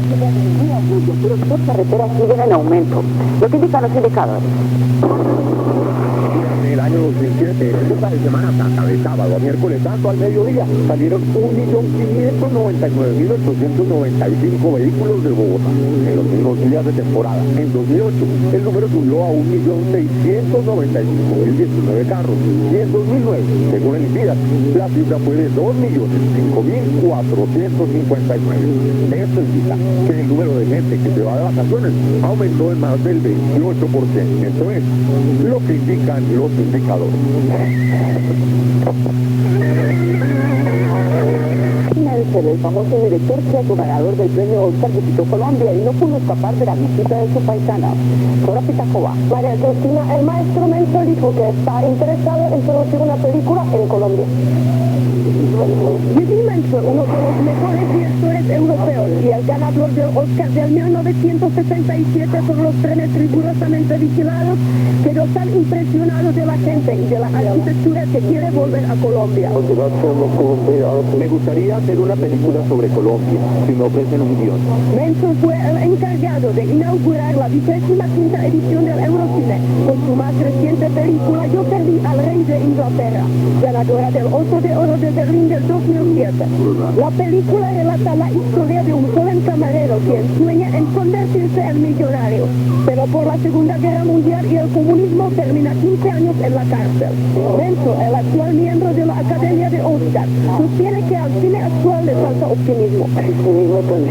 Pero las carreteras siguen en aumento. Lo que indican los indicadores. En el año 2007, esta de Semana Santa, de sábado a miércoles santo al mediodía, salieron 1.599.895 vehículos de Bogotá en los mismos días de temporada. En 2008, el número subió a 1.695.019 carros. Y en 2009, según el INVIDAS, la cifra fue de 2.005.459. Esto indica que el número de gente que se va de vacaciones aumentó en más del 28%. Esto es lo que indican los indicadores. El famoso director teatro ganador del premio Oscar visitó Colombia y no pudo escapar de la visita de su paisana, Sora Pitacova. María Cristina, el maestro Menzo dijo que está interesado en producir una película en Colombia. Jimmy Menzo, uno de los mejores directores europeos y el ganador del Oscar del 1967 por los trenes rigurosamente vigilados, quedó tan impresionado de la gente y de la arquitectura que quiere volver a Colombia. Me gustaría hacer una película sobre Colombia, si me ofrecen un guión. Menzo fue el encargado de inaugurar la 25ª edición del Eurocine con su más reciente película Yo perdí al rey de Inglaterra, ganadora del Oso de Oro de Berlín del 2007. La película relata la historia de un joven camarero quien sueña en convertirse en millonario, pero por la Segunda Guerra Mundial y el comunismo termina 15 años en la cárcel. Menzo, el actual miembro de la Academia de Oscar, sostiene que al cine actual le falta optimismo.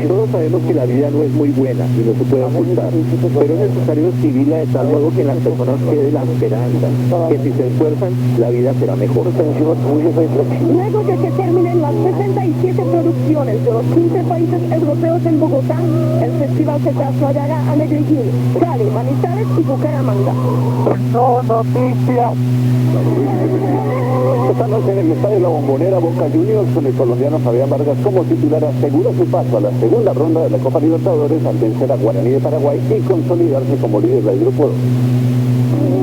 Todos sabemos que la vida no es muy buena y no se puede ocultar, pero es necesario escribirla de tal modo que en las personas quede la esperanza, que si se esfuerzan, la vida será mejor. Luego de que terminen las 67 producciones de los 15 países europeos en Bogotá, el festival se trasladará a Medellín, Cali, Manizales y Bucaramanga. No, noticias. Esta noche en el estadio La Bombonera, Boca Juniors con el colombiano Fabián Vargas como titular asegura su paso a la segunda ronda de la Copa Libertadores al vencer a Guaraní de Paraguay y consolidarse como líder del grupo 2.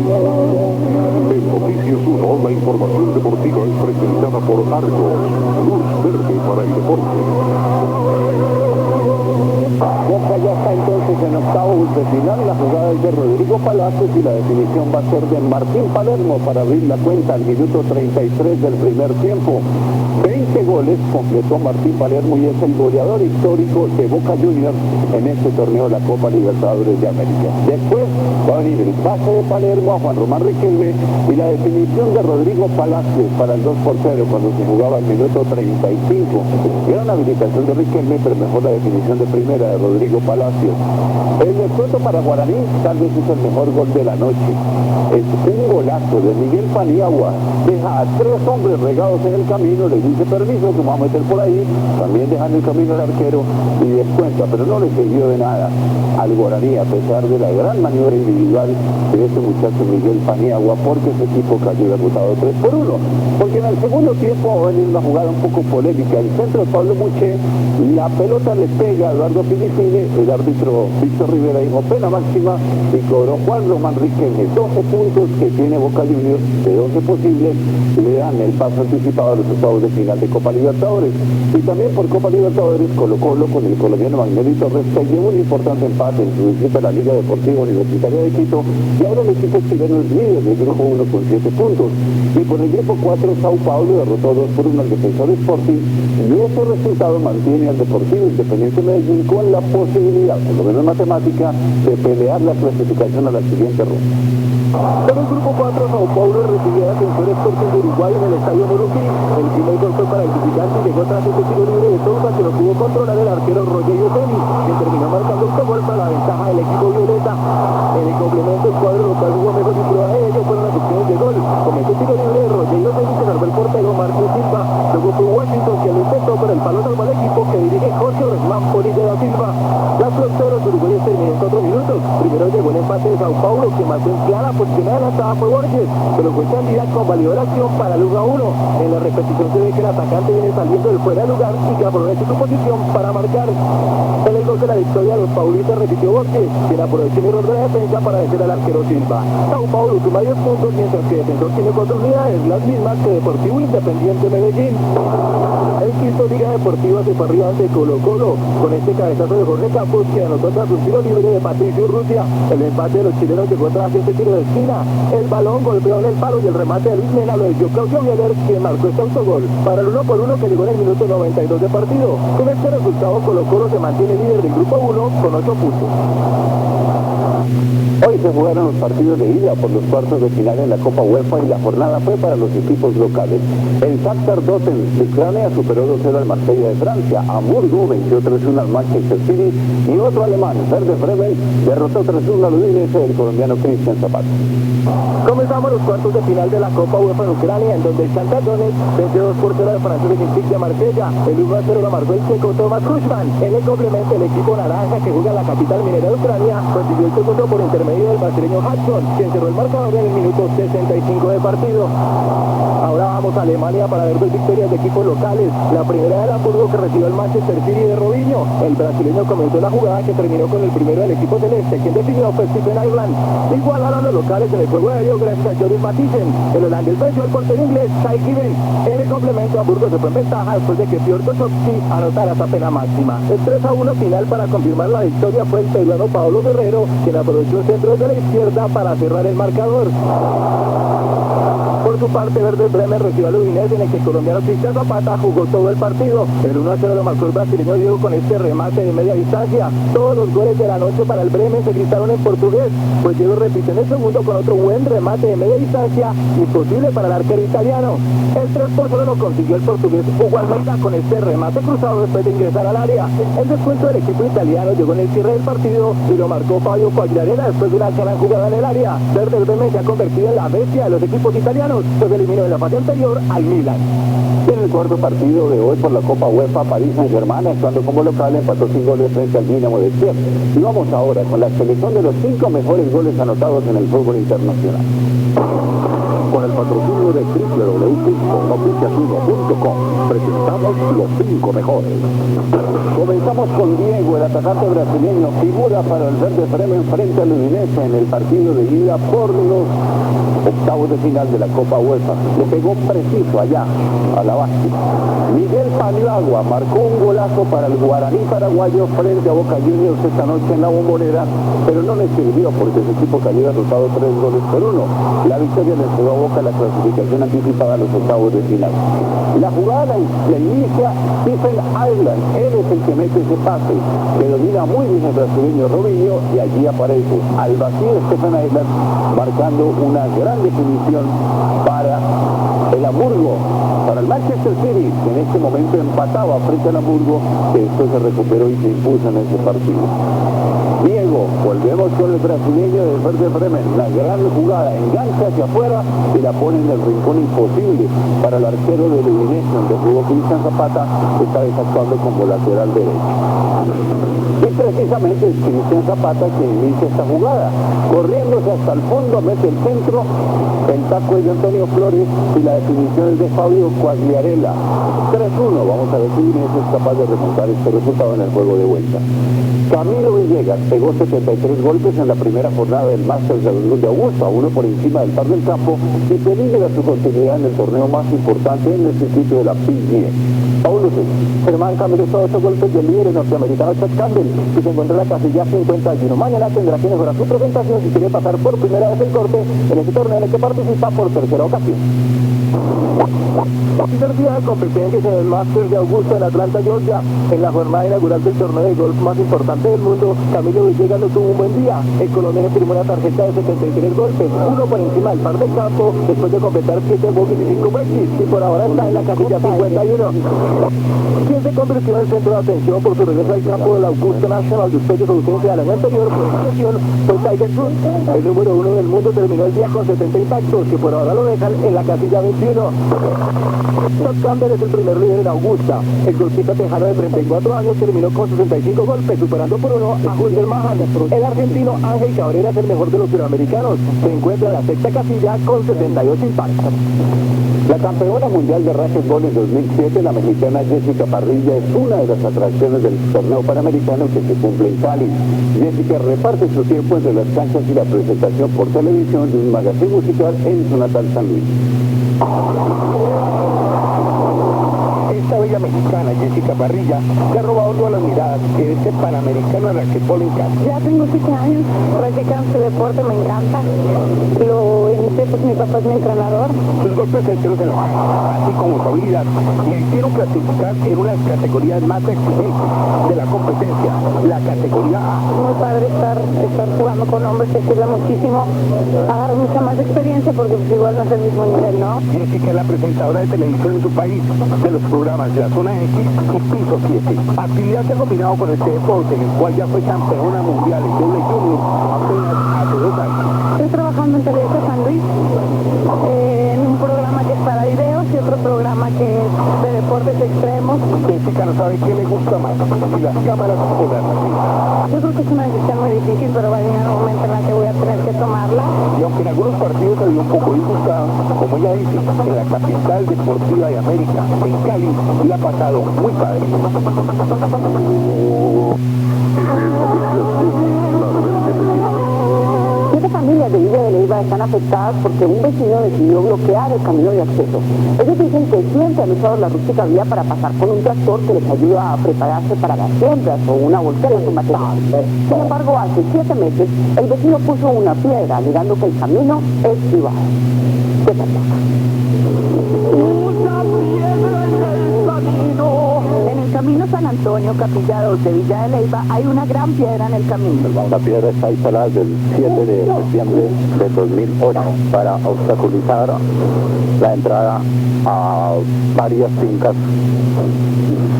En Noticias 1, la información deportiva es presentada por Argos, luz verde para el deporte. Boca ya está entonces en octavos de final, la jugada es de Rodrigo Palacios y la definición va a ser de Martín Palermo para abrir la cuenta al minuto 33 del primer tiempo. 20 goles completó Martín Palermo y es el goleador histórico de Boca Juniors en este torneo de la Copa Libertadores de América. Después va a venir el pase de Palermo a Juan Román Riquelme y la definición de Rodrigo Palacios para el 2-0 cuando se jugaba al minuto 35. Era una habilitación de Riquelme, pero mejor la definición de primera de Rodrigo Palacios. El descuento para Guaraní tal vez es el mejor gol de la noche. Es un golazo de Miguel Paniagua. Deja a 3 hombres regados en el camino, le dice permiso, que vamos a meter por ahí, también dejando el camino al arquero y descuenta, pero no le sirvió de nada al Guaraní a pesar de la gran maniobra individual de ese muchacho Miguel Paniagua, porque ese equipo cayó derrotado 3-1. Porque en el segundo tiempo va a venir una jugada un poco polémica. El centro de Pablo Muché, la pelota le pega a Eduardo Pinicini, el árbitro Víctor Rivera dijo pena máxima y cobró Juan Román Riquelme. 12 puntos que tiene Boca Juniors, de 12 posibles, le dan el paso anticipado a los octavos de final de Copa Libertadores. Y también por Copa Libertadores Colo-Colo con el colombiano Magnelli Torres que llevó un importante empate en su visita a la Liga Deportiva Universitaria de Quito y ahora el equipo chileno es líder del grupo 1 con 7 puntos. Y por el grupo 4 Sao Paulo derrotó 2-1 al Defensor Sporting y ese resultado mantiene al Deportivo Independiente Medellín con la posibilidad, por lo menos matemática, de pelear la clasificación a la siguiente ronda. Por el grupo 4, Sao Paulo recibió a Defensor Sporting de Uruguay en el Estadio Morumbí. El primer gol fue para el visitante y llegó tras un tiro libre de Sousa que lo pudo controlar el arquero Rogelio Teni, que terminó marcando este gol para la ventaja del equipo violeta. En el complemento, el cuadro local jugó mejor y prueba de ello fueron las opciones de gol. Comenzó el tiro libre de Rogelio Teni que salvó el portero Marcos Silva. Luego fue Washington que lo intentó, pero el palo salvó al equipo que dirige Jorge Resman Poli de da Silva. Las fronteras uruguayas terminó en 4 minutos. Primero Primero llegó el empate de Sao Paulo, que marcó en clara posición adelantada fue Borges, pero fue candidato, validó la acción para el 1-1. En la repetición se ve que el atacante viene saliendo del fuera de lugar y que aprovecha su posición para marcar. En el gol de la victoria, los paulistas repitió Borges, quien aprovechó el error de la defensa para vencer al arquero Silva. Sao Paulo suma 10 puntos, mientras que Defensor tiene 4 unidades, las mismas que Deportivo Independiente Medellín. El Quito Liga Deportiva se fue arriba ante Colo-Colo, con este cabezazo de Jorge Campos, que anotó tras un tiro libre de Patricio Urrutia. El empate de los chilenos llegó tras este tiro de esquina. El balón golpeó en el palo y el remate de Luis Mena lo desvió Claudio Mieler, quien marcó este autogol para el 1-1 que llegó en el minuto 92 de partido. Con este resultado, Colo-Colo se mantiene líder del grupo 1 con 8 puntos. Hoy se jugaron los partidos de ida por los cuartos de final en la Copa UEFA y la jornada fue para los equipos locales. El Shakhtar Donetsk de Ucrania superó 2-0 al Marsella de Francia. Hamburgo venció 3-1 al Manchester City y otro alemán, Werder Bremen, derrotó 3-1 al Udinese del colombiano Cristian Zapata. Comenzamos los cuartos de final de la Copa UEFA en Ucrania, en donde el Shakhtar Donetsk venció 2-0 al francés de Olympique de Marsella. El 1-0 lo marcó el checo Thomas Kuzman. En el complemento, el equipo naranja, que juega en la capital minera de Ucrania, consiguió el segundo por intermedio del brasileño Hudson, quien cerró el marcador en el minuto 65 de partido. Ahora vamos a Alemania para ver dos victorias de equipos locales. La primera del Hamburgo, que recibió el Manchester City de Robinho. El brasileño comenzó la jugada que terminó con el primero del equipo celeste, quien definió fue Stephen Ireland. Igualaron los locales en el juego aéreo gracias a Joris Mathiesen. El holandés venció al portero inglés Kai Given. En el complemento, Hamburgo se fue en ventaja después de que Piotr Koszowski anotara esa pena máxima. El 3-1 final para confirmar la victoria fue el peruano Pablo Guerrero, quien aprovechó el centro de la izquierda para cerrar el marcador. Por su parte, Werder Bremen recibió al Udinese, en el que el colombiano Cristian Zapata jugó todo el partido. El 1-0 lo marcó el brasileño Diego con este remate de media distancia. Todos los goles de la noche para el Bremen se gritaron en portugués, pues Diego repitió en el segundo con otro buen remate de media distancia, imposible para el arquero italiano. El 3-0 lo consiguió el portugués Hugo Almeida con este remate cruzado después de ingresar al área. El descuento del equipo italiano llegó en el cierre del partido y lo marcó Fabio Quagliarella después de una gran jugada en el área. Werder Bremen se ha convertido en la bestia de los equipos italianos, pues eliminó en la fase anterior al Milan. En el cuarto partido de hoy por la Copa UEFA, París Saint-Germain, actuando como local, empató 5 goles frente al Dinamo de Kiev. Y vamos ahora con la selección de los 5 mejores goles anotados en el fútbol internacional. Con el patrocinio de www.noticiasuno.com presentamos los 5 mejores. Comenzamos con Diego, el atacante brasileño, figura para el Werder Bremen frente al Udinese en el partido de ida por los octavos de final de la Copa UEFA. Le pegó preciso allá, a la base. Miguel Paniagua marcó un golazo para el Guaraní paraguayo frente a Boca Juniors esta noche en la Bombonera, pero no le sirvió porque su equipo cayó derrotado 3-1. La victoria le entregó a Boca la clasificación anticipada a los octavos de final. La jugada la inicia Stephen Ireland. Él es el que mete ese pase, que domina muy bien el brasileño Robinho, y allí aparece al vacío Stephen Ireland marcando una gran definición para el Hamburgo, para el Manchester City, que en este momento empataba frente al Hamburgo, que después se recuperó y se impuso en ese partido. Diego, volvemos con el brasileño del Werder Bremen. La gran jugada, engancha hacia afuera y la pone en el rincón imposible para el arquero del Udinese, donde jugó Cristian Zapata, que está desactuando como lateral derecho. Y precisamente es Cristian Zapata quien inicia esta jugada, corriéndose hasta el fondo, mete el centro, el taco es de Antonio Flores y la definición es de Fabio Quagliarella. 3-1, vamos a ver si Udinese es capaz de remontar este resultado en el juego de vuelta. Camilo Villegas pegó 73 golpes en la primera jornada del Masters de Augusta, uno por encima del par del campo, y peligra su continuidad en el torneo más importante en el circuito de la PGA. Paulo Germán Camilo hizo 8 golpes del líder norteamericano Chad Campbell, que se encuentra en la casilla 51. Mañana tendrá que mejorar su presentación si quiere pasar por primera vez el corte en este torneo en el que participa por tercera ocasión. Tercer día de competencias en el Masters de Augusta en Atlanta, Georgia. En la jornada inaugural del torneo de golf más importante del mundo, Camilo Villegas no tuvo un buen día. El colombiano firmó una tarjeta de 73 golpes, uno por encima del par del campo, después de completar 7 bogies y 5 breaks, y por ahora está en la casilla 51. Quien se convirtió en el centro de atención por su regreso al campo del Augusta National después de su ausencia del año anterior fue Tiger Woods. El número 1 del mundo terminó el día con 70 impactos, que por ahora lo dejan en la casilla 21. Todd Campbell es el primer líder en Augusta. El golfista tejano de 34 años terminó con 65 golpes, superando por uno a Julio Mahan. El argentino Ángel Cabrera es el mejor de los suramericanos. Se encuentra en la sexta casilla con 78 impactos. La campeona mundial de racquetball en 2007, la mexicana Jessica Parrilla, es una de las atracciones del torneo panamericano que se cumple en Cali. Jessica reparte su tiempo entre las canchas y la presentación por televisión de un magazine musical en su natal San Luis. Esta bella mexicana, Jessica Parrilla, se ha robado todas las miradas de este panamericano de racquetball en Cali. Ya tengo 7 años practicando este deporte, me encanta. Lo inicié, pues mi papá es mi entrenador. Sus golpes certeros en la mano, así como su habilidad, le hicieron clasificar en una de las categorías más exigentes de la competencia, la categoría A. Es muy padre estar jugando con hombres, te sirve muchísimo, agarrar mucha más experiencia porque pues igual no es el mismo nivel, ¿no? Jessica es la presentadora de televisión en su país, de los programas de la Zona X y Piso 7. Actividad que ha combinado con este deporte, en el cual ya fue campeona mundial en doble junior apenas hace 2 años. Estoy trabajando en Televisa San Luis, en un programa que es para videos y otro programa que es de deportes extremos. Jessica no sabe qué le gusta más, si las cámaras o las noticias. Yo creo que es una decisión muy difícil, pero va a llegar un momento en el que voy a tener que tomarla. Y aunque en algunos partidos se vio un poco disgustada, como ella dice, en la capital deportiva de América, en Cali, le ha pasado muy padre. Siete familias de Villa de Leyva están afectadas porque un vecino decidió bloquear el camino de acceso. Ellos dicen que siempre han usado la rústica vía para pasar con un tractor que les ayuda a prepararse para las siembras o una voltera con material. Sin embargo, hace 7 meses, el vecino puso una piedra alegando que el camino es privado. ¿Qué pasa? En el camino San Antonio, Capilla 2 de Villa de Leyva, hay una gran piedra en el camino. La piedra está instalada desde el 7 de septiembre de 2008 para obstaculizar la entrada a varias fincas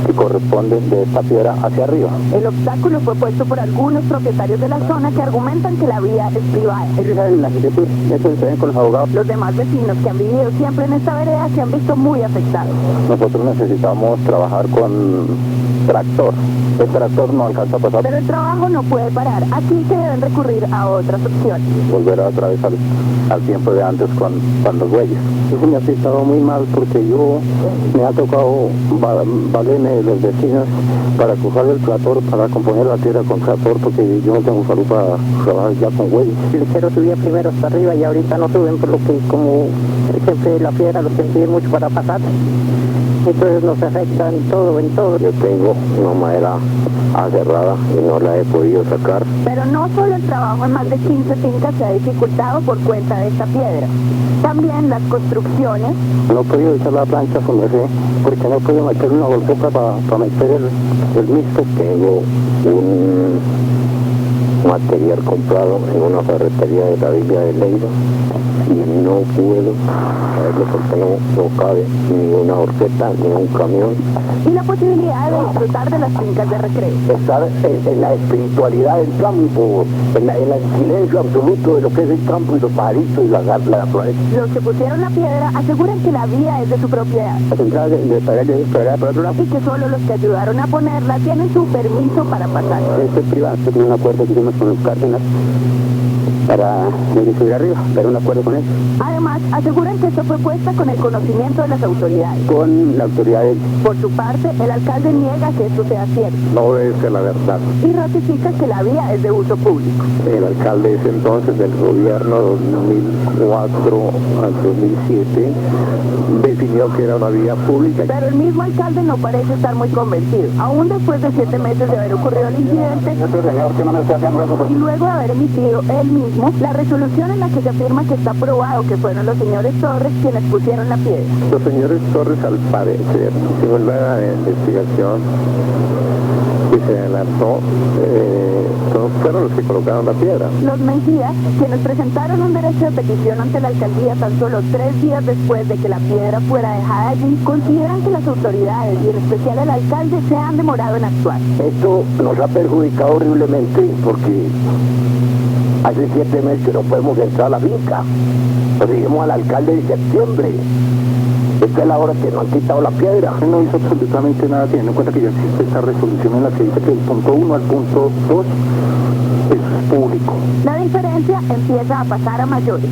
que corresponden de esta piedra hacia arriba. El obstáculo fue puesto por algunos propietarios de la zona que argumentan que la vía es privada. Ellos saben la arquitectura, eso se ven con los abogados. Los demás vecinos que han vivido siempre en esta vereda se han visto muy afectados. Nosotros necesitamos trabajar con tractor. El tractor no alcanza a pasar. Pero el trabajo no puede parar. Aquí se deben recurrir a otras opciones. Volver otra vez al tiempo de antes con los bueyes. Eso me ha afectado muy mal porque yo me ha tocado valerme de los vecinos para cruzar el tractor, para componer la tierra con tractor, porque yo no tengo salud para trabajar ya con bueyes. El lechero subía primero hasta arriba y ahorita no suben por lo que como siempre la piedra lo que pide mucho para pasar. Entonces nos afecta en todo. Yo tengo una madera agarrada y no la he podido sacar. Pero no solo el trabajo en más de 15 fincas se ha dificultado por cuenta de esta piedra. También las construcciones. No he podido echar la plancha como sé, porque no he podido meter una volqueta para meter el mixto. Tengo un material comprado en una ferretería de la Villa de Leyva y no puedo saberlo porque no cabe ni una horqueta ni un camión. Y la posibilidad de disfrutar de las fincas de recreo. Estar en la espiritualidad del campo, en el silencio absoluto de lo que es el campo y los pajaritos y la floresta. Los que pusieron la piedra aseguran que la vía es de su propiedad. Las entradas de por otro lado. Y que solo los que ayudaron a ponerla tienen su permiso para pasar. Este es privado, tiene un acuerdo que hicimos con los Cárdenas para subir arriba, pero un acuerdo con él. Además, aseguran que esto fue puesta con el conocimiento de las autoridades. Con la autoridad de... Por su parte, el alcalde niega que esto sea cierto. No es la verdad. Y ratifica que la vía es de uso público. El alcalde ese entonces del gobierno 2004 al 2007 definió que era una vía pública. Pero el mismo alcalde no parece estar muy convencido. Aún después de 7 meses de haber ocurrido el incidente, Señor, que no me esté haciendo eso, y luego de haber emitido él mismo Asimismo, la resolución en la que se afirma que está probado que fueron los señores Torres quienes pusieron la piedra. Los señores Torres, al parecer, según la investigación que se adelantó, fueron los que colocaron la piedra. Los Mejía, quienes presentaron un derecho de petición ante la alcaldía tan solo 3 días después de que la piedra fuera dejada allí, consideran que las autoridades y en especial el alcalde se han demorado en actuar. Esto nos ha perjudicado horriblemente porque hace 7 meses que no podemos entrar a la finca. Nos dijimos al alcalde en septiembre. Esta es la hora que nos han quitado la piedra. No hizo absolutamente nada, teniendo en cuenta que ya existe esta resolución en la que dice que el punto 1 al punto 2 es público. La diferencia empieza a pasar a mayores.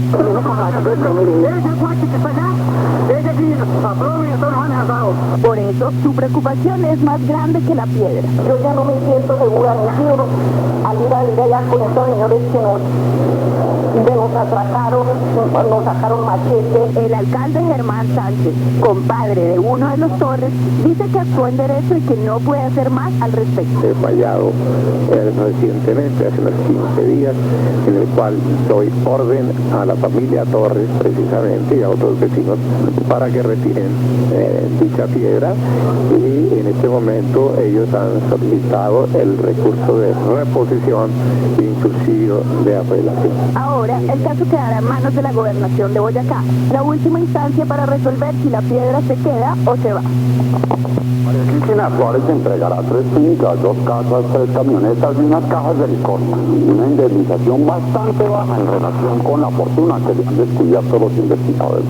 Por eso, su preocupación es más grande que la piedra. Yo ya no me siento segura en el cielo al ir a vivir allá con estos señores que nos atracaron, nos sacaron machete. El alcalde Germán Sánchez, compadre de uno de los Torres, dice que actuó en derecho y que no puede hacer más al respecto. He fallado recientemente, hace unos 15 días, en el cual doy orden a la familia Torres, precisamente, y a otros vecinos, para que retiren dicha piedra, y en este momento ellos han solicitado el recurso de reposición, inclusive de apelación. Ahora, el caso quedará en manos de la gobernación de Boyacá, la última instancia para resolver si la piedra se queda o se va. María Cristina Suárez entregará 3 fincas, 2 casas, 3 camionetas y unas cajas de licor. Una indemnización bastante baja en relación con la fortuna que le han descubierto los investigadores.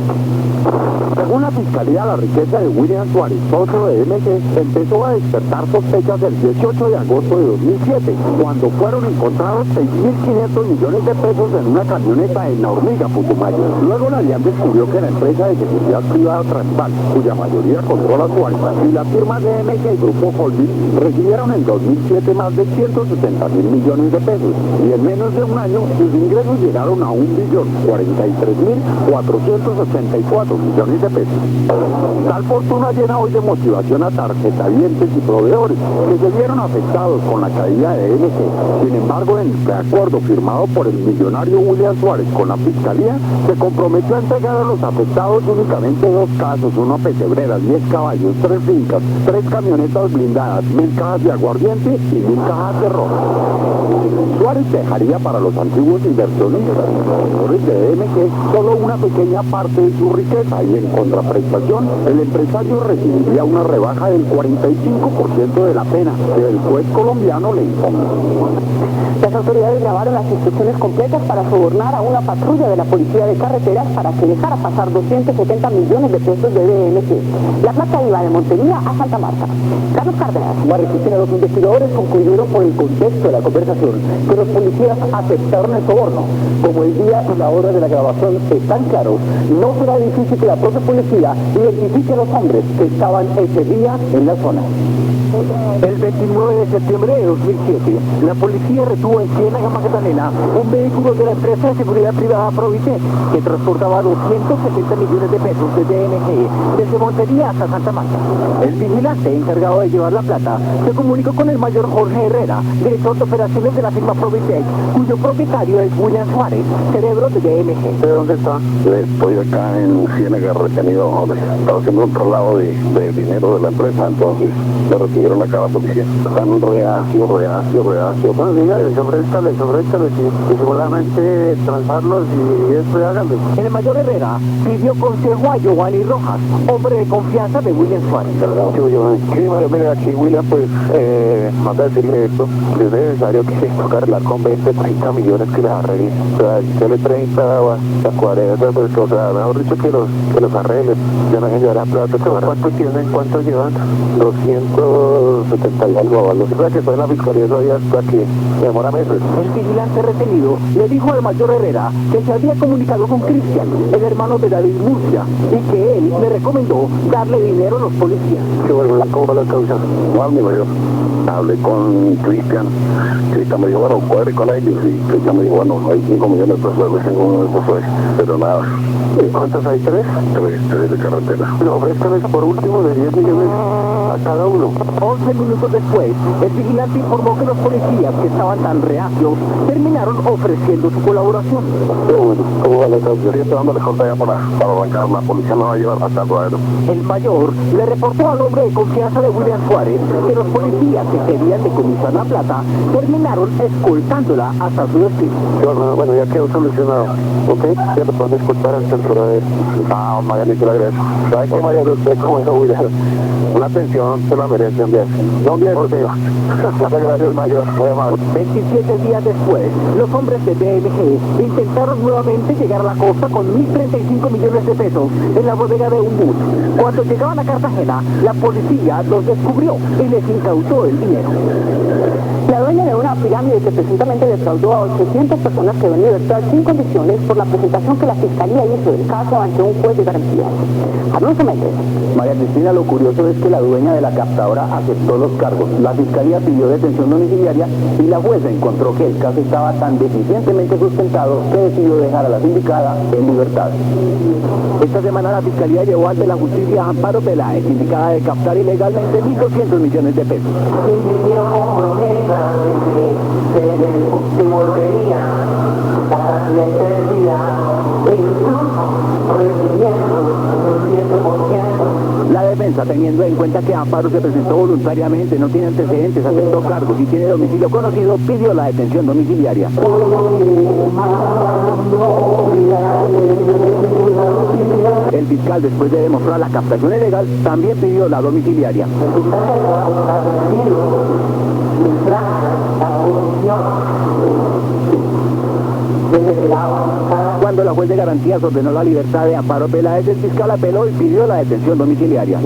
Según la Fiscalía, la riqueza de William Suárez, socio de MG, empezó a despertar sospechas el 18 de agosto de 2007, cuando fueron encontrados 6.500 millones de pesos en una camioneta en La Hormiga, Putumayo. Luego la DIAN descubrió que la empresa de seguridad privada Transval, cuya mayoría controla Suárez, y la firma DMG y Grupo Holding recibieron en 2007 más de 170.000 millones de pesos, y en menos de un año sus ingresos llegaron a 1.043.484 millones de pesos. Tal fortuna llena hoy de motivación a tarjetavientes y proveedores que se vieron afectados con la caída de DMG. Sin embargo, en el acuerdo firmado por el millonario William Suárez con la Fiscalía, se comprometió a entregar a los afectados únicamente 2 casos, una pesebrera, 10 caballos, 3 fincas, 3 camionetas blindadas, 1.000 cajas de aguardiente y 1.000 cajas de ron. Suárez dejaría para los antiguos inversionistas, los de DMG, solo una pequeña parte de su riqueza, y en contraprestación, el empresario recibiría una rebaja del 45% de la pena que el juez colombiano le imponga. Las autoridades grabaron las instrucciones completas para sobornar a una patrulla de la Policía de Carreteras para que dejara pasar 270 millones de pesos de DMG. La plata iba de Montería a Santa Marta. Carlos Cárdenas. María Cristina, los investigadores concluyeron por el contexto de la conversación que los policías aceptaron el soborno. Como el día y la hora de la grabación están claros, no será difícil que la propia policía identifique a los hombres que estaban ese día en la zona. El 29 de septiembre de 2007, la policía retuvo en Ciénaga Magdalena un vehículo de la empresa de seguridad privada Provitec que transportaba 270 millones de pesos de DMG desde Montería hasta Santa Marta. El vigilante encargado de llevar la plata se comunicó con el mayor Jorge Herrera, director de operaciones de la firma Provitec, cuyo propietario es William Suárez, cerebro de DMG. ¿De dónde está? Estoy acá en Ciénaga retenido, estaba haciendo un traslado de dinero de la empresa, entonces me recibieron acá a la policía. Están reacio. Bueno, dígale, sobréstale, y seguramente transarlos y eso háganlo. El mayor Herrera pidió consejo a Giovanni Rojas, hombre de confianza de William Suárez. Sí, mira, aquí William, pues, manda a decirle esto, que es necesario que se toca arreglar con 20, 30 millones que les arregle. O sea, dale 30 a 40, pues, o sea, mejor dicho que los arregle. Ya no se llevará plata. ¿Cuánto tienen? ¿Cuánto llevan? 270 y algo. O sea, que fue en la fiscalía todavía hasta que demora meses. El vigilante retenido le dijo al mayor Herrera que se había comunicado con Cristian, el hermano de David Murcia, y que él le recomendó darle dinero a los policías. ¿Cómo fue la causa? Juan, mi mayor. Hablé con Cristian. Cristian me dijo, bueno, cuadre con ellos. Y Cristian me dijo, bueno, hay 5 millones de pesos, pero nada. ¿Cuántos hay? ¿3? 3 de carretera. Pero ofrézcanles por último de 10 millones a cada uno. 11 minutos después, el vigilante informó que los policías que estaban tan reacios terminaron ofreciendo su colaboración. Pero bueno, ¿cómo va la causa? Yo estoy dándole corta ya para arrancar. La policía me va a llevar hasta el ruedero. El mayor le reportó al hombre de confianza de William Suárez que los policías que querían decomisar la plata terminaron escoltándola hasta su destino. Bueno, ya quedó solucionado. ¿Ok? Ya te pueden escoltar hasta el ruedero. Ah, Marianito, le agradezco. ¿Sabe qué, Mariano? Usted como es William, una pensión se la merece un día. No un día contigo. Muchas gracias, mayor. Muy amable. 27 días después, los hombres de BMG intentaron nuevamente llegar a la costa con 1.035 millones de pesos en la bodega de un bus. Cuando llegaban a Cartagena, la policía los descubrió y les incautó el dinero. La dueña de una pirámide que presuntamente defraudó a 800 personas quedó en libertad sin condiciones por la presentación que la Fiscalía hizo del caso ante un juez de garantía. Alonso Méndez. María Cristina, lo curioso es que la dueña de la captadora aceptó los cargos. La Fiscalía pidió detención domiciliaria y la jueza encontró que el caso estaba tan deficientemente sustentado que decidió dejar a la sindicada en libertad. Esta semana la Fiscalía llevó ante la justicia a Amparo Peláez, indicada de captar ilegalmente 1.200 millones de pesos. La defensa, teniendo en cuenta que Amparo se presentó voluntariamente, no tiene antecedentes, aceptó cargos y tiene domicilio conocido, pidió la detención domiciliaria. El fiscal, después de demostrar la captación ilegal, también pidió la domiciliaria. Cuando la juez de garantías ordenó la libertad de Amparo Peláez, el fiscal apeló y pidió la detención domiciliaria.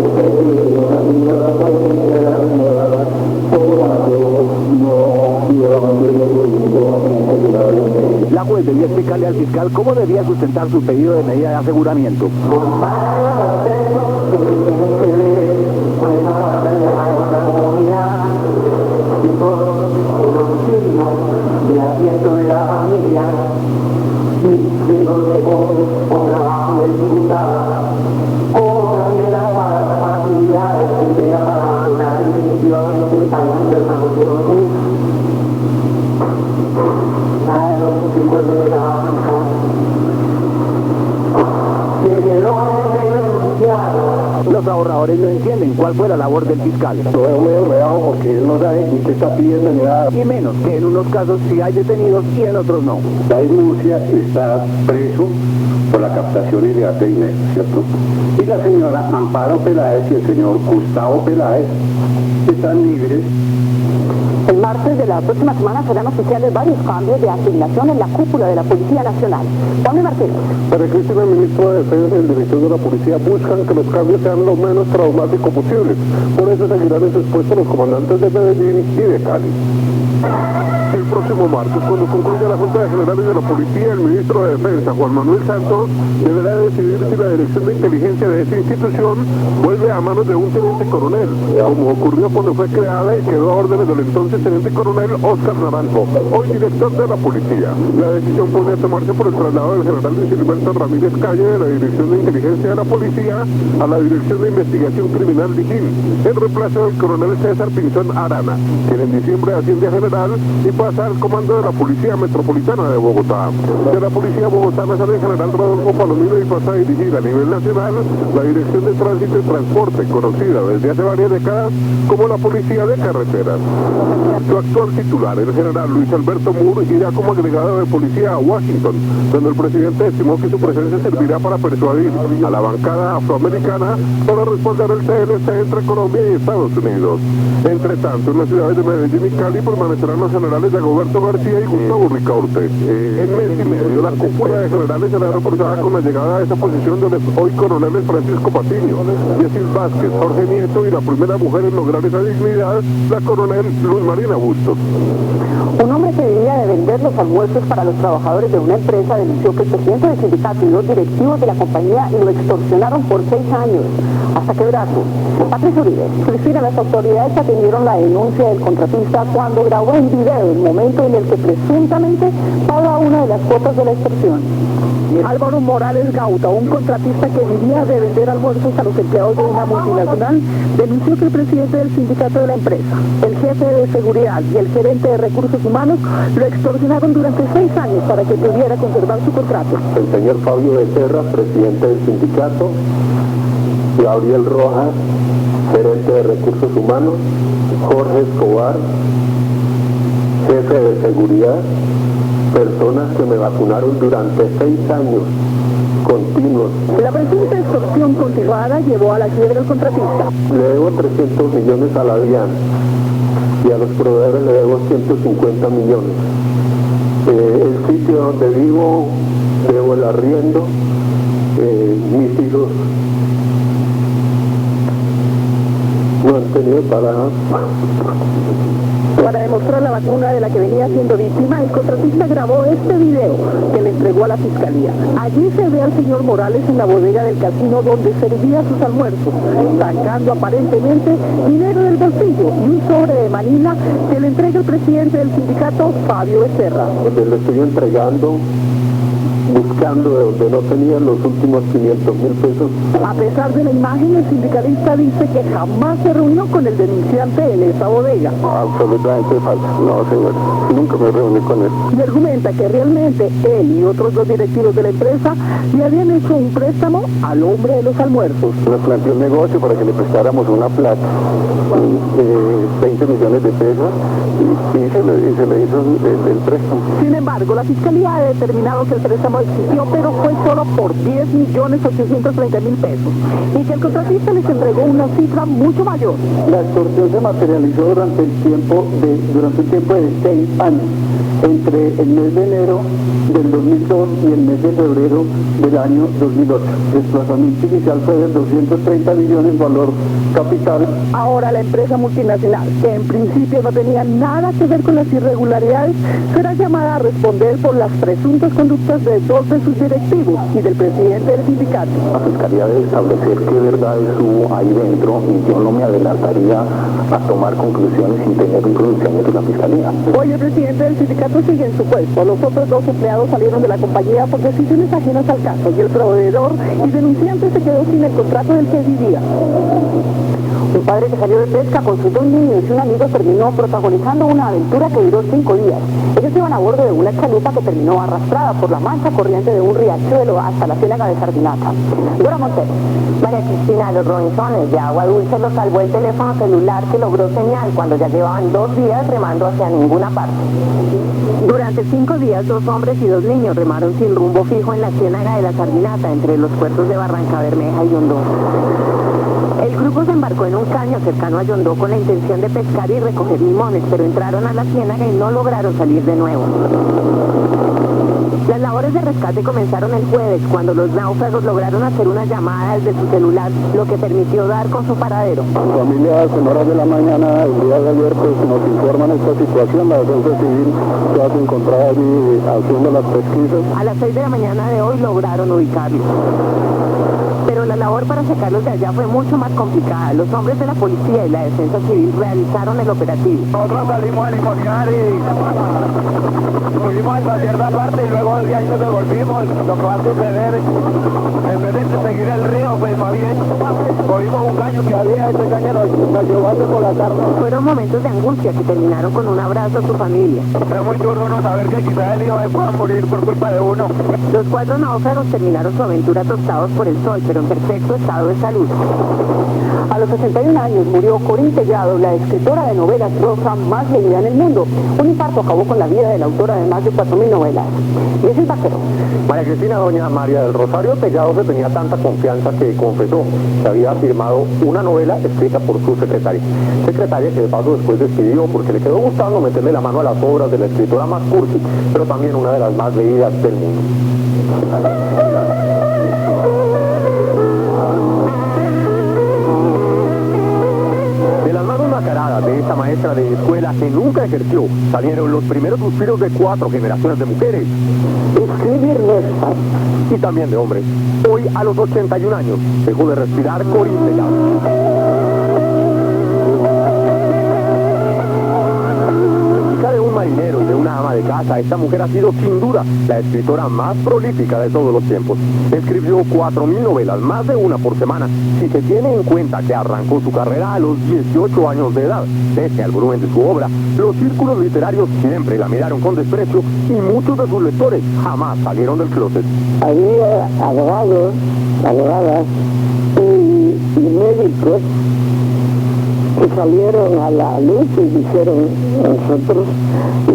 La juez debía explicarle al fiscal cómo debía sustentar su pedido de medida de aseguramiento. Los ahorradores no entienden cuál fue la labor del fiscal. Lo veo medio enredado porque él no sabe ni qué está pidiendo ni nada. Y menos que en unos casos sí hay detenidos y en otros no. David Murcia está preso por la captación ilegal de dinero, ¿cierto? Y la señora Amparo Peláez y el señor Gustavo Peláez están libres. El martes de la próxima semana serán oficiales varios cambios de asignación en la cúpula de la Policía Nacional. Pablo Martínez. Para Cristina, el ministro de Defensa y el director de la Policía buscan que los cambios sean lo menos traumáticos posibles. Por eso seguirán en sus puestos los comandantes de Medellín y de Cali. El próximo martes, cuando concluya la Junta de Generales de la Policía, el ministro de Defensa, Juan Manuel Santos, deberá decidir si la dirección de inteligencia de esta institución vuelve a manos de un teniente coronel, como ocurrió cuando fue creada y quedó a órdenes del entonces teniente coronel Óscar Naranjo, hoy director de la policía. La decisión podría tomarse por el traslado del general Luis Gilberto Ramírez Calle de la Dirección de Inteligencia de la Policía a la Dirección de Investigación Criminal DIGIN, en reemplazo del coronel César Pinzón Arana, quien en diciembre asciende a general y pasa al comando de la Policía Metropolitana de Bogotá. De la Policía Bogotana sale el general Rodolfo Palomino y pasa a dirigir a nivel nacional la Dirección de Tránsito y Transporte, conocida desde hace varias décadas como la Policía de Carreteras. Su actual titular, el general Luis Alberto Moore, irá como agregado de policía a Washington, donde el presidente estimó que su presencia servirá para persuadir a la bancada afroamericana para responder el TLC entre Colombia y Estados Unidos. Entre tanto, en las ciudades de Medellín y Cali permanecerán los generales Dagoberto García y Gustavo Ricaurte. En mes y medio, la cúpula de generales será reforzada con la llegada a esa posición de los hoy coroneles Francisco Patiño, Yesil Vázquez, Jorge Nieto y la primera mujer en lograr esa dignidad, la coronel Luz Marina Bustos. Un hombre que vivía de vender los almuerzos para los trabajadores de una empresa denunció que el presidente del sindicato y dos directivos de la compañía lo extorsionaron por 6 años. ¿Hasta qué brazo? Patricia Uribe. Cristina, las autoridades atendieron la denuncia del contratista cuando grabó en video el momento en el que presuntamente paga una de las cuotas de la extorsión. Álvaro Morales Gauta, un contratista que vivía de vender almuerzos a los empleados de una multinacional, denunció que el presidente del sindicato de la empresa, el jefe de seguridad y el gerente de recursos humanos lo extorsionaron durante 6 años para que pudiera conservar su contrato. El señor Fabio Becerra, presidente del sindicato. Gabriel Rojas, gerente de recursos humanos. Jorge Escobar, jefe de seguridad. Personas que me vacunaron durante 6 años continuos. La presunta extorsión continuada llevó a la quiebra del contratista. Le debo 300 millones a la DIAN y a los proveedores le debo 150 millones. El sitio donde vivo, debo el arriendo, mis hijos no han tenido Para demostrar la vacuna de la que venía siendo víctima, el contratista grabó este video que le entregó a la fiscalía. Allí se ve al señor Morales en la bodega del casino donde servía sus almuerzos, sacando aparentemente dinero del bolsillo y un sobre de Manila que le entrega el presidente del sindicato, Fabio Becerra. Donde le estoy entregando, buscando de donde no tenía los últimos 500.000 pesos. A pesar de la imagen, el sindicalista dice que jamás se reunió con el denunciante en esa bodega. Absolutamente falso. No, señor, nunca me reuní con él. Y argumenta que realmente él y otros 2 directivos de la empresa le habían hecho un préstamo al hombre de los almuerzos. Nos planteó un negocio para que le prestáramos una plata, 20 millones de pesos, y se le hizo el préstamo. Sin embargo, la fiscalía ha determinado que el préstamo existió, pero fue solo por 10.830.000 pesos, y que el contratista les entregó una cifra mucho mayor. La extorsión se materializó durante un tiempo de 6 años, entre el mes de enero del 2002 y el mes de febrero del año 2008. El desplazamiento inicial fue de 230 millones valor capital. Ahora la empresa multinacional, que en principio no tenía nada que ver con las irregularidades, será llamada a responder por las presuntas conductas de 2 de sus directivos y del presidente del sindicato. La fiscalía debe establecer qué verdades hubo ahí dentro y yo no me adelantaría a tomar conclusiones sin tener conclusiones de la fiscalía. Hoy el presidente del sindicato sigue en su puesto. Los otros 2 empleados salieron de la compañía por decisiones ajenas al caso y el proveedor y denunciante se quedó sin el contrato del que vivía. Un padre que salió de pesca con sus 2 niños y un amigo terminó protagonizando una aventura que duró 5 días. Ellos iban a bordo de una chalupa que terminó arrastrada por la mancha corriente de un riachuelo hasta la ciénaga de Sardinata. Dora Montero. María Cristina, los Robinsones de Agua Dulce los salvó el teléfono celular que logró señal cuando ya llevaban 2 días remando hacia ninguna parte. Durante 5 días, 2 hombres y 2 niños remaron sin rumbo fijo en la ciénaga de la Sardinata, entre los puertos de Barranca Bermeja y Yondó. El grupo se embarcó en un caño cercano a Yondó con la intención de pescar y recoger limones, pero entraron a la ciénaga y no lograron salir de nuevo. Las labores de rescate comenzaron el jueves, cuando los náufragos lograron hacer una llamada desde su celular, lo que permitió dar con su paradero. Familias en horas de la mañana, el día de ayer, pues nos informan esta situación. La defensa civil ya se encontraba allí haciendo las pesquisas. A las 6 de la mañana de hoy lograron ubicarlos. Pero la labor para sacarlos de allá fue mucho más complicada. Los hombres de la policía y la defensa civil realizaron el operativo. Nosotros salimos a limonear y fuimos hasta cierta parte y luego de ahí nos devolvimos. Lo que va a suceder, en vez de seguir el río, pues más bien cogimos un caño que había, este caño nos llevó a descolatarnos. Fueron momentos de angustia que terminaron con un abrazo a su familia. Es muy duro no saber que quizás el hijo me pueda morir por culpa de uno. Los 4 náufragos terminaron su aventura tostados por el sol, pero en perfecto estado de salud. A los 61 años murió Corín Tellado, la escritora de novelas rosa más leída en el mundo. Un infarto acabó con la vida de la autora de más de 4.000 novelas. Y es el vaquero. María Cristina, doña María del Rosario Tellado se tenía tanta confianza que confesó que había firmado una novela escrita por su secretaria. Secretaria que de paso después despidió porque le quedó gustando meterle la mano a las obras de la escritora más cursi, pero también una de las más leídas del mundo. De esta maestra maestra de escuela que nunca ejerció, salieron los primeros suspiros de 4 generaciones de mujeres. Escribir no es fácil. Y también de hombres. Hoy, a los 81 años, dejó de respirar Corín Tellado. De un marinero y de una ama de casa, esta mujer ha sido sin duda la escritora más prolífica de todos los tiempos. Escribió 4.000 novelas, más de una por semana, si se tiene en cuenta que arrancó su carrera a los 18 años de edad. Pese al volumen de su obra, los círculos literarios siempre la miraron con desprecio y muchos de sus lectores jamás salieron del closet. Había abogados, abogadas y médicos que salieron a la luz y dijeron: nosotros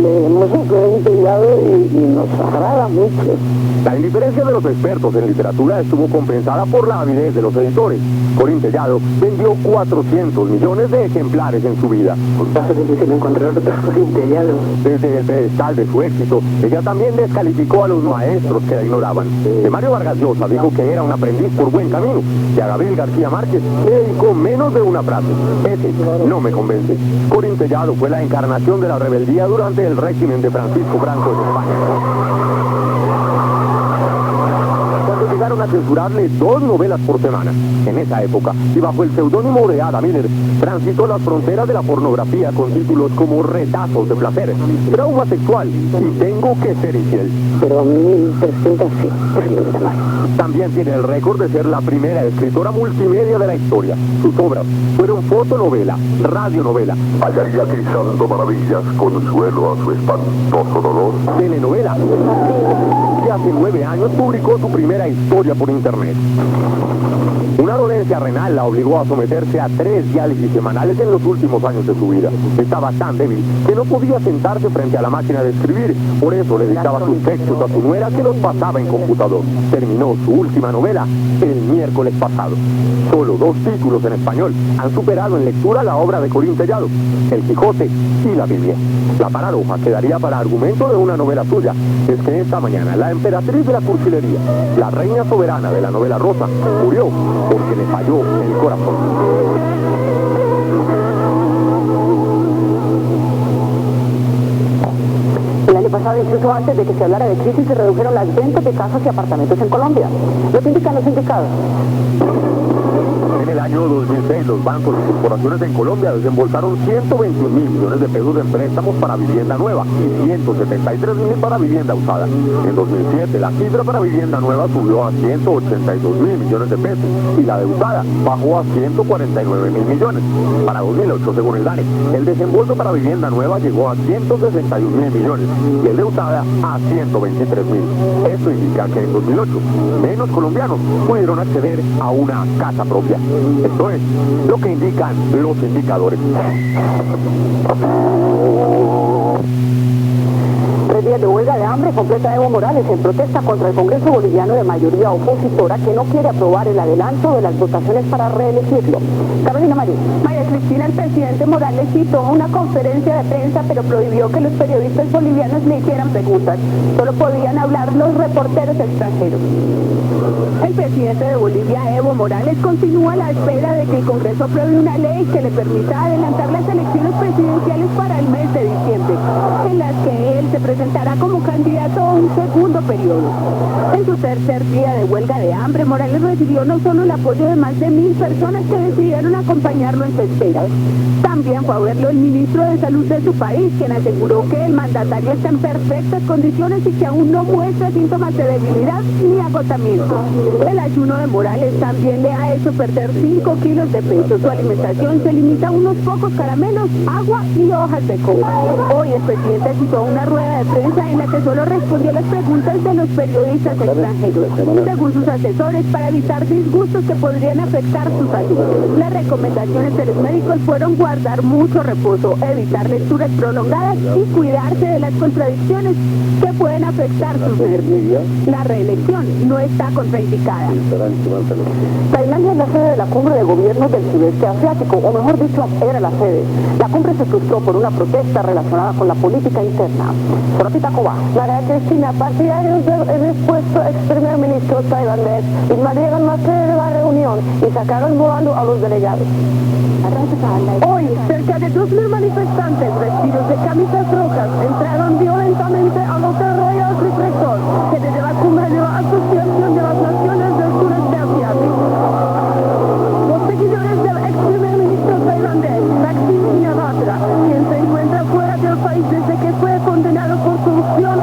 leemos a Corín Tellado y nos agrada mucho. La indiferencia de los expertos en literatura estuvo compensada por la avidez de los editores. Corín Tellado vendió 400 millones de ejemplares en su vida. Va a ser difícil encontrar otro Corín Tellado. Desde el pedestal de su éxito, ella también descalificó a los maestros que la ignoraban. De Mario Vargas Llosa dijo que era un aprendiz por buen camino, y a Gabriel García Márquez le dedicó menos de una frase: ese no me convence. Corín Tellado fue la encarnación de la rebeldía durante el régimen de Francisco Franco en España. Llegaron a censurarle 2 novelas por semana. En esa época, y bajo el seudónimo de Ada Miller, transitó las fronteras de la pornografía con títulos como Retazos de placer, Trauma sexual y Tengo que ser infiel. Pero 1.300 sí, terrible mal. También tiene el récord de ser la primera escritora multimedia de la historia. Sus obras fueron fotonovela, radionovela, Hallaría gritando maravillas, consuelo a su espantoso dolor. telenovela. Y hace 9 años publicó su primera historia por internet. Una dolencia renal la obligó a someterse a 3 diálisis semanales en los últimos años de su vida. Estaba tan débil que no podía sentarse frente a la máquina de escribir. Por eso le dictaba sus textos a su nuera, que los pasaba en computador. Terminó su última novela el miércoles pasado. Solo 2 títulos en español han superado en lectura la obra de Corín Tellado: El Quijote y la Biblia. La paradoja quedaría para argumento de una novela suya. Es que esta mañana la emperatriz de la cursilería, la reina soberana de la novela rosa, murió porque le falló el corazón. El año pasado, incluso antes de que se hablara de crisis, se redujeron las ventas de casas y apartamentos en Colombia. Lo que indican los sindicados. En el año 2006, los bancos y corporaciones en Colombia desembolsaron 121.000 millones de pesos en préstamos para vivienda nueva y 173.000 para vivienda usada. En 2007, la cifra para vivienda nueva subió a 182.000 millones de pesos y la de usada bajó a 149.000 millones. Para 2008, según el DANE, el desembolso para vivienda nueva llegó a 161.000 millones y el de usada a 123.000. Esto indica que en 2008, menos colombianos pudieron acceder a una casa propia. Esto es lo que indican los indicadores. 3 días de huelga de hambre completa Evo Morales en protesta contra el Congreso boliviano de mayoría opositora, que no quiere aprobar el adelanto de las votaciones para reelegirlo. Carolina Marín. María Cristina, el presidente Morales citó una conferencia de prensa, pero prohibió que los periodistas bolivianos le hicieran preguntas. Solo podían hablar los reporteros extranjeros. El presidente de Bolivia, Evo Morales, continúa a la espera de que el Congreso apruebe una ley que le permita adelantar las elecciones presidenciales para el mes de diciembre, en las que él se presentará como candidato a un segundo periodo. En su tercer día de huelga de hambre, Morales recibió no solo el apoyo de más de 1.000 personas que decidieron acompañarlo en su espera, también fue a verlo el ministro de Salud de su país, quien aseguró que el mandatario está en perfectas condiciones y que aún no muestra síntomas de debilidad ni agotamiento. El ayuno de Morales también le ha hecho perder 5 kilos de peso. Su alimentación se limita a unos pocos caramelos, agua y hojas de coca. Hoy el presidente citó una rueda de prensa en la que solo respondió las preguntas de los periodistas extranjeros. Según sus asesores, para evitar disgustos que podrían afectar su salud, las recomendaciones de los médicos fueron guardar mucho reposo, evitar lecturas prolongadas y cuidarse de las contradicciones que pueden afectar sus nervios. La reelección no está contraindicada. Tailandia es la sede de la cumbre de gobiernos del sudeste asiático, o mejor dicho, era la sede. La cumbre se frustró por una protesta relacionada con la política interna. Sorapita Cobá. María Cristina, partidarios del expuesto ex primer ministro tailandés invadieron la sede de la reunión. reunión y sacaron volando a los delegados. Hoy, cerca de 2.000 manifestantes vestidos de camisas rojas entraron violentamente al Hotel Royal Reflector, sede de la cumbre de la Asociación de las Naciones del Sureste Asiático. Los seguidores del ex primer ministro tailandés, Thaksin Shinawatra, quien se encuentra fuera del país desde que fue condenado por corrupción,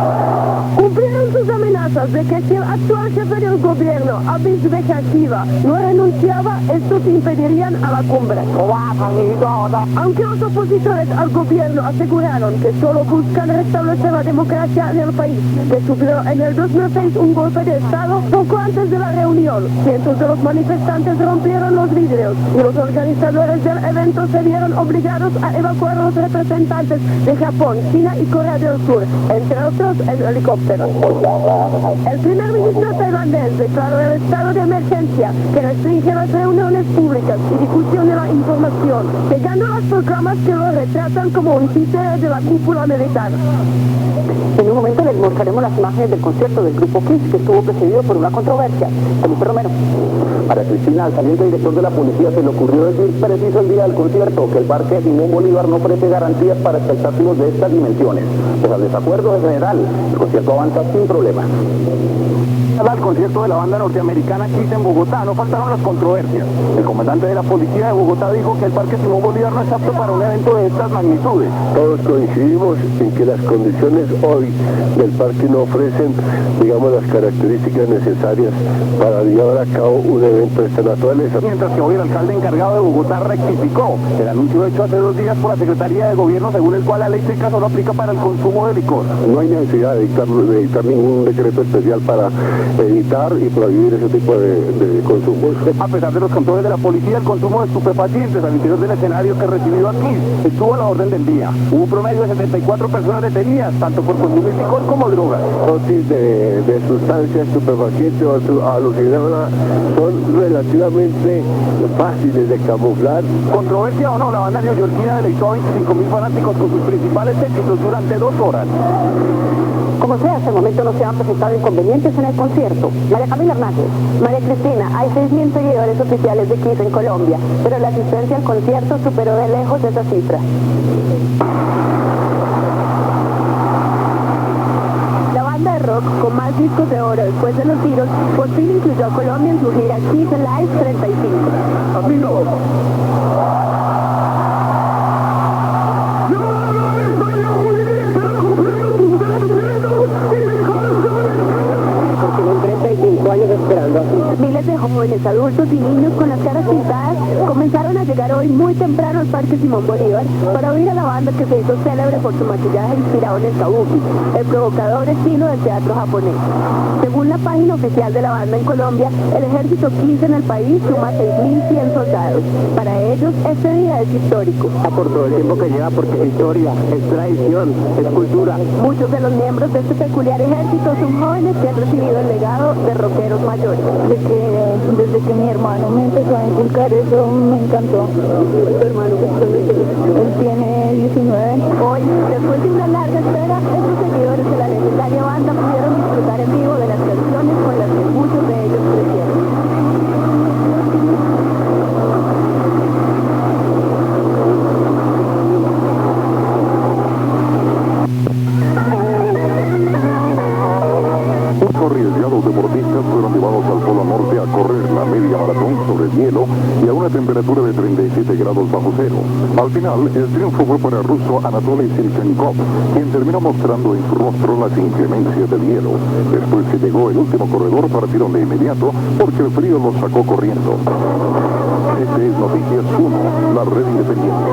cumplieron sus amenazas de que si el actual jefe del gobierno, Abid Vejakiva, no renunciaba, estos impedirían a la cumbre. Aunque los opositores al gobierno aseguraron que solo buscan restablecer la democracia en el país, que sufrió en el 2006 un golpe de Estado, poco antes de la reunión, cientos de los manifestantes rompieron los vidrios y los organizadores del evento se vieron obligados a evacuar a los representantes de Japón, China y Corea del Sur, entre otros en helicópteros. El primer ministro tailandés declaró el estado de emergencia que restringe las reuniones públicas y difusión de la información, pegando las proclamas que lo retratan como un títere de la cúpula militar. En un momento les mostraremos las imágenes del concierto del grupo Kiss, que estuvo precedido por una controversia. Felipe Romero. Para Cristina, al saliente director de la policía se le ocurrió decir preciso el día del concierto que el parque Simón Bolívar no ofrece garantías para espectáculos de estas dimensiones. Pues al desacuerdo en general, el concierto avanza sin problema. Al concierto de la banda norteamericana Kiss en Bogotá no faltaron las controversias. El comandante de la policía de Bogotá dijo que el parque Simón Bolívar no es apto para un evento de estas magnitudes. Todos coincidimos en que las condiciones hoy del parque no ofrecen, digamos, las características necesarias para llevar a cabo un evento de esta naturaleza. Mientras que hoy el alcalde encargado de Bogotá rectificó el anuncio hecho hace 2 días por la Secretaría de Gobierno, según el cual la ley seca solo aplica para el consumo de licor. No hay necesidad de dictar ningún decreto especial para evitar y prohibir ese tipo de consumos. A pesar de los controles de la policía, el consumo de estupefacientes al interior del escenario que recibió aquí estuvo a la orden del día. Hubo un promedio de 74 personas detenidas, tanto por consumir licor como drogas. Dosis de sustancias estupefacientes o alucinógenas son relativamente fáciles de camuflar. Controversia o no, la banda neoyorquina deleitó a 25.000 fanáticos con sus principales éxitos durante 2 horas. Como sea, hasta el momento no se han presentado inconvenientes en el concierto. María Camila Hernández. María Cristina, hay 6.000 seguidores oficiales de Kiss en Colombia, pero la asistencia al concierto superó de lejos esa cifra. La banda de rock con más discos de oro después de los tiros, por fin incluyó a Colombia en su gira Kiss Live 35. Miles de jóvenes, adultos y niños con las caras pintadas comenzaron a llegar hoy muy temprano al Parque Simón Bolívar para oír a la banda que se hizo célebre por su maquillaje inspirado en el kabuki, el provocador estilo del teatro japonés. Según la página oficial de la banda en Colombia, el ejército Kiss en el país suma 6.100 soldados. Para ellos, este día es histórico. Por todo el tiempo que lleva, porque es historia, es tradición, es cultura. Muchos de los miembros de este peculiar ejército son jóvenes que han recibido el legado de rockeros mayores. Desde que mi hermano me empezó a inculcar eso, me encantó. ¿Tu hermano Él tiene 19. Hoy, después de una larga espera, estos seguidores de la legendaria banda pudieron disfrutar en vivo de las canciones con las que muchos de ellos crecieron. Arriesgados deportistas fueron llevados al Polo Norte a correr la media maratón sobre el hielo y a una temperatura de 37 grados bajo cero. Al final, el triunfo fue para el ruso Anatoly Silchenkov, quien terminó mostrando en su rostro las inclemencias del hielo. Después que llegó el último corredor, partieron de inmediato porque el frío los sacó corriendo. Este es Noticias 1, la red independiente.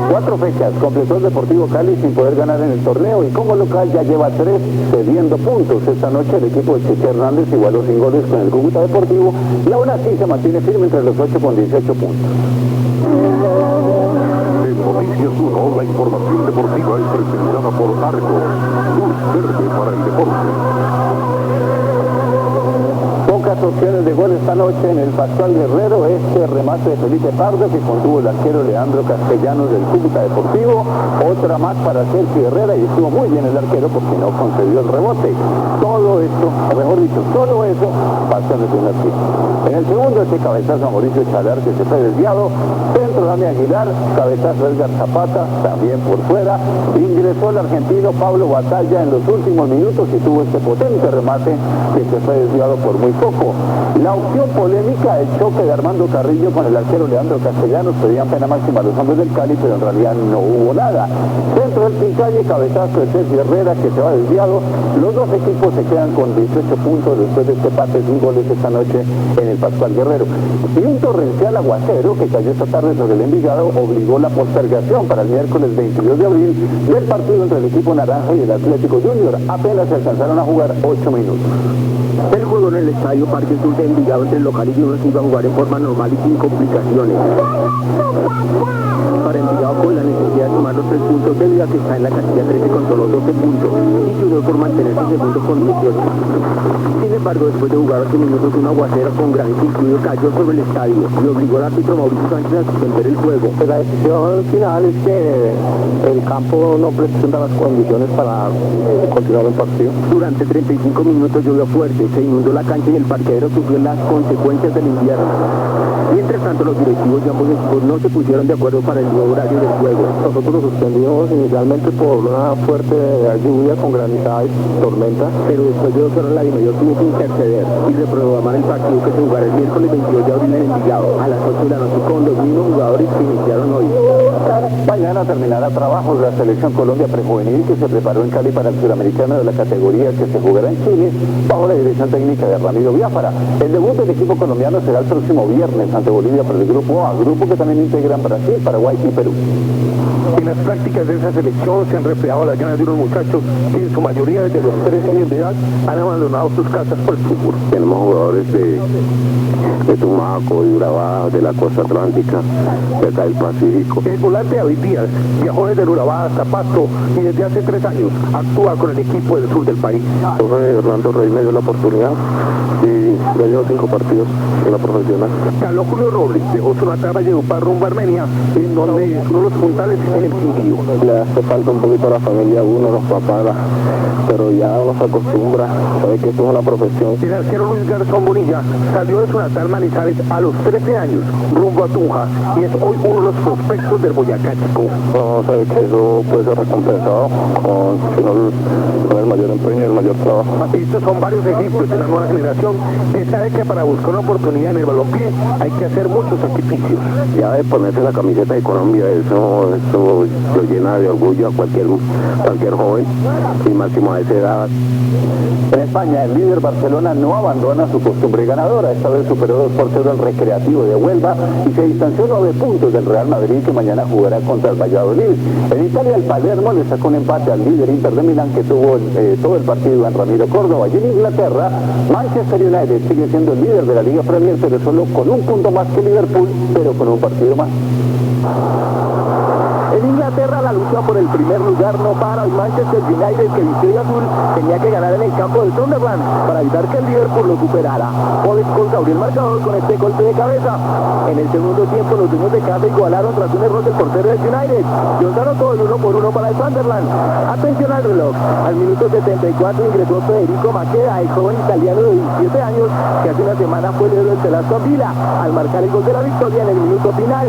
4 fechas completó el Deportivo Cali sin poder ganar en el torneo y como local ya lleva 3 cediendo puntos. Esta noche el equipo de Chiche Hernández igualó sin goles con el Cúcuta Deportivo y aún así se mantiene firme entre los 8 con 18 puntos. En Noticias 1, la información deportiva es presentada por Argos, luz verde para el deporte. Pocas buenas opciones de gol esta noche en el Pascual Guerrero. Este remate de Felipe Pardo que contuvo el arquero Leandro Castellanos del Cúcuta Deportivo. Otra más para Sergio Herrera y estuvo muy bien el arquero porque no concedió el rebote. Todo esto, o mejor dicho, solo eso pasó en el primer tiempo. En el segundo, este cabezazo a Mauricio Chalar que se fue desviado. Centro Dani Aguilar, cabezazo a Edgar Zapata, también por fuera. Ingresó el argentino Pablo Batalla en los últimos minutos y tuvo este potente remate que se fue desviado por muy poco. La opción polémica, el choque de Armando Carrillo con el arquero Leandro Castellanos, pedían pena máxima a los hombres del Cali, pero en realidad no hubo nada. Dentro del Pincalle, cabezazo de Sergio Herrera que se va desviado. Los dos equipos se quedan con 18 puntos después de este empate sin goles esta noche en el Pascual Guerrero. Y un torrencial aguacero que cayó esta tarde sobre el Envigado obligó la postergación para el miércoles 22 de abril del partido entre el equipo naranja y el Atlético Junior. Apenas se alcanzaron a jugar 8 minutos. El juego en el estadio Parque Sur de Envigado entre el local y Junior se iba a jugar en forma normal y sin complicaciones. Para Envigado con la necesidad de sumar los 3 puntos debido a que está en la casilla 13 con solo 12 puntos y Junior por mantenerse segundo con 18. Sin embargo, después de jugar 8 minutos, un aguacero con granizo incluido cayó sobre el estadio y obligó al árbitro Mauricio Sánchez a suspender el juego. La decisión final es que el campo no presenta las condiciones para continuar el partido. Durante 35 minutos llovió fuerte, se inundó la cancha y el parqueadero sufrió las consecuencias del invierno. Mientras tanto, los directivos de ambos equipos no se pusieron de acuerdo para el nuevo horario del juego. Nosotros lo suspendimos inicialmente por una fuerte lluvia con granizada y tormenta, pero después de 2 horas la DIMAYOR tuvo que interceder y reprogramar el partido que se jugará el miércoles 22 de abril en Envigado a las 8 de la noche con los mismos jugadores que iniciaron hoy. Mañana terminará trabajos de la Selección Colombia Prejuvenil que se preparó en Cali para el Suramericano de la categoría que se jugará en Chile bajo la dirección técnica de Ramiro Biafara. El debut del equipo colombiano será el próximo viernes ante Bolivia por el grupo A, grupo que también integran Brasil, Paraguay y Perú. En las prácticas de esa selección se han reflejado las ganas de unos muchachos que en su mayoría desde los 13 años de edad han abandonado sus casas por el fútbol. Tenemos jugadores de Tumaco, de Urabá, de la costa atlántica, de acá del Pacífico. El volante David Díaz viajó desde el Urabá hasta Pasto y desde hace 3 años actúa con el equipo del sur del país. Orlando Rey me dio la oportunidad y ya llevo 5 partidos en la profesional. Carlos Julio Robles dejó su natal Valledupar rumbo a Armenia, en donde es uno de los puntales en el Quindío. Le hace falta un poquito a la familia, uno, los papás, pero ya uno se acostumbra, sabe que esto es una profesión. El arquero Luis Garzón Bonilla salió de su natal Manizales a los 13 años, rumbo a Tunja, y es hoy uno de los prospectos del Boyacá Chico. No, sabe que eso puede ser recompensado con el mayor empeño y el mayor trabajo. Estos son varios ejemplos de la nueva generación que sabe que para buscar una oportunidad en el balompié hay que hacer muchos sacrificios. Ya de ponerse la camiseta de Colombia, eso lo llena de orgullo a cualquier joven, y máximo a esa edad. En España, el líder Barcelona no abandona su costumbre ganadora. Esta vez superó 2-0 al Recreativo de Huelva y se distanció 9 puntos del Real Madrid, que mañana jugará contra el Valladolid. En Italia, el Palermo le sacó un empate al líder Inter de Milán, que tuvo todo el partido en Ramiro Córdoba. Y en Inglaterra, Manchester United sigue siendo el líder de la Liga Premier, pero solo con un punto más que Liverpool, pero con un partido más. En Inglaterra la lucha por el primer lugar no para y Manchester United, que vistió de azul, tenía que ganar en el campo del Sunderland para evitar que el Liverpool lo superara. Paul Scholes abrió el marcador con este golpe de cabeza. En el segundo tiempo los dueños de casa igualaron tras un error del portero del United. Johnson anotó el 1-1 para el Sunderland. Atención al reloj. Al minuto 74 ingresó Federico Maqueda, el joven italiano de 17 años que hace una semana fue el héroe del Aston Villa al marcar el gol de la victoria en el minuto final.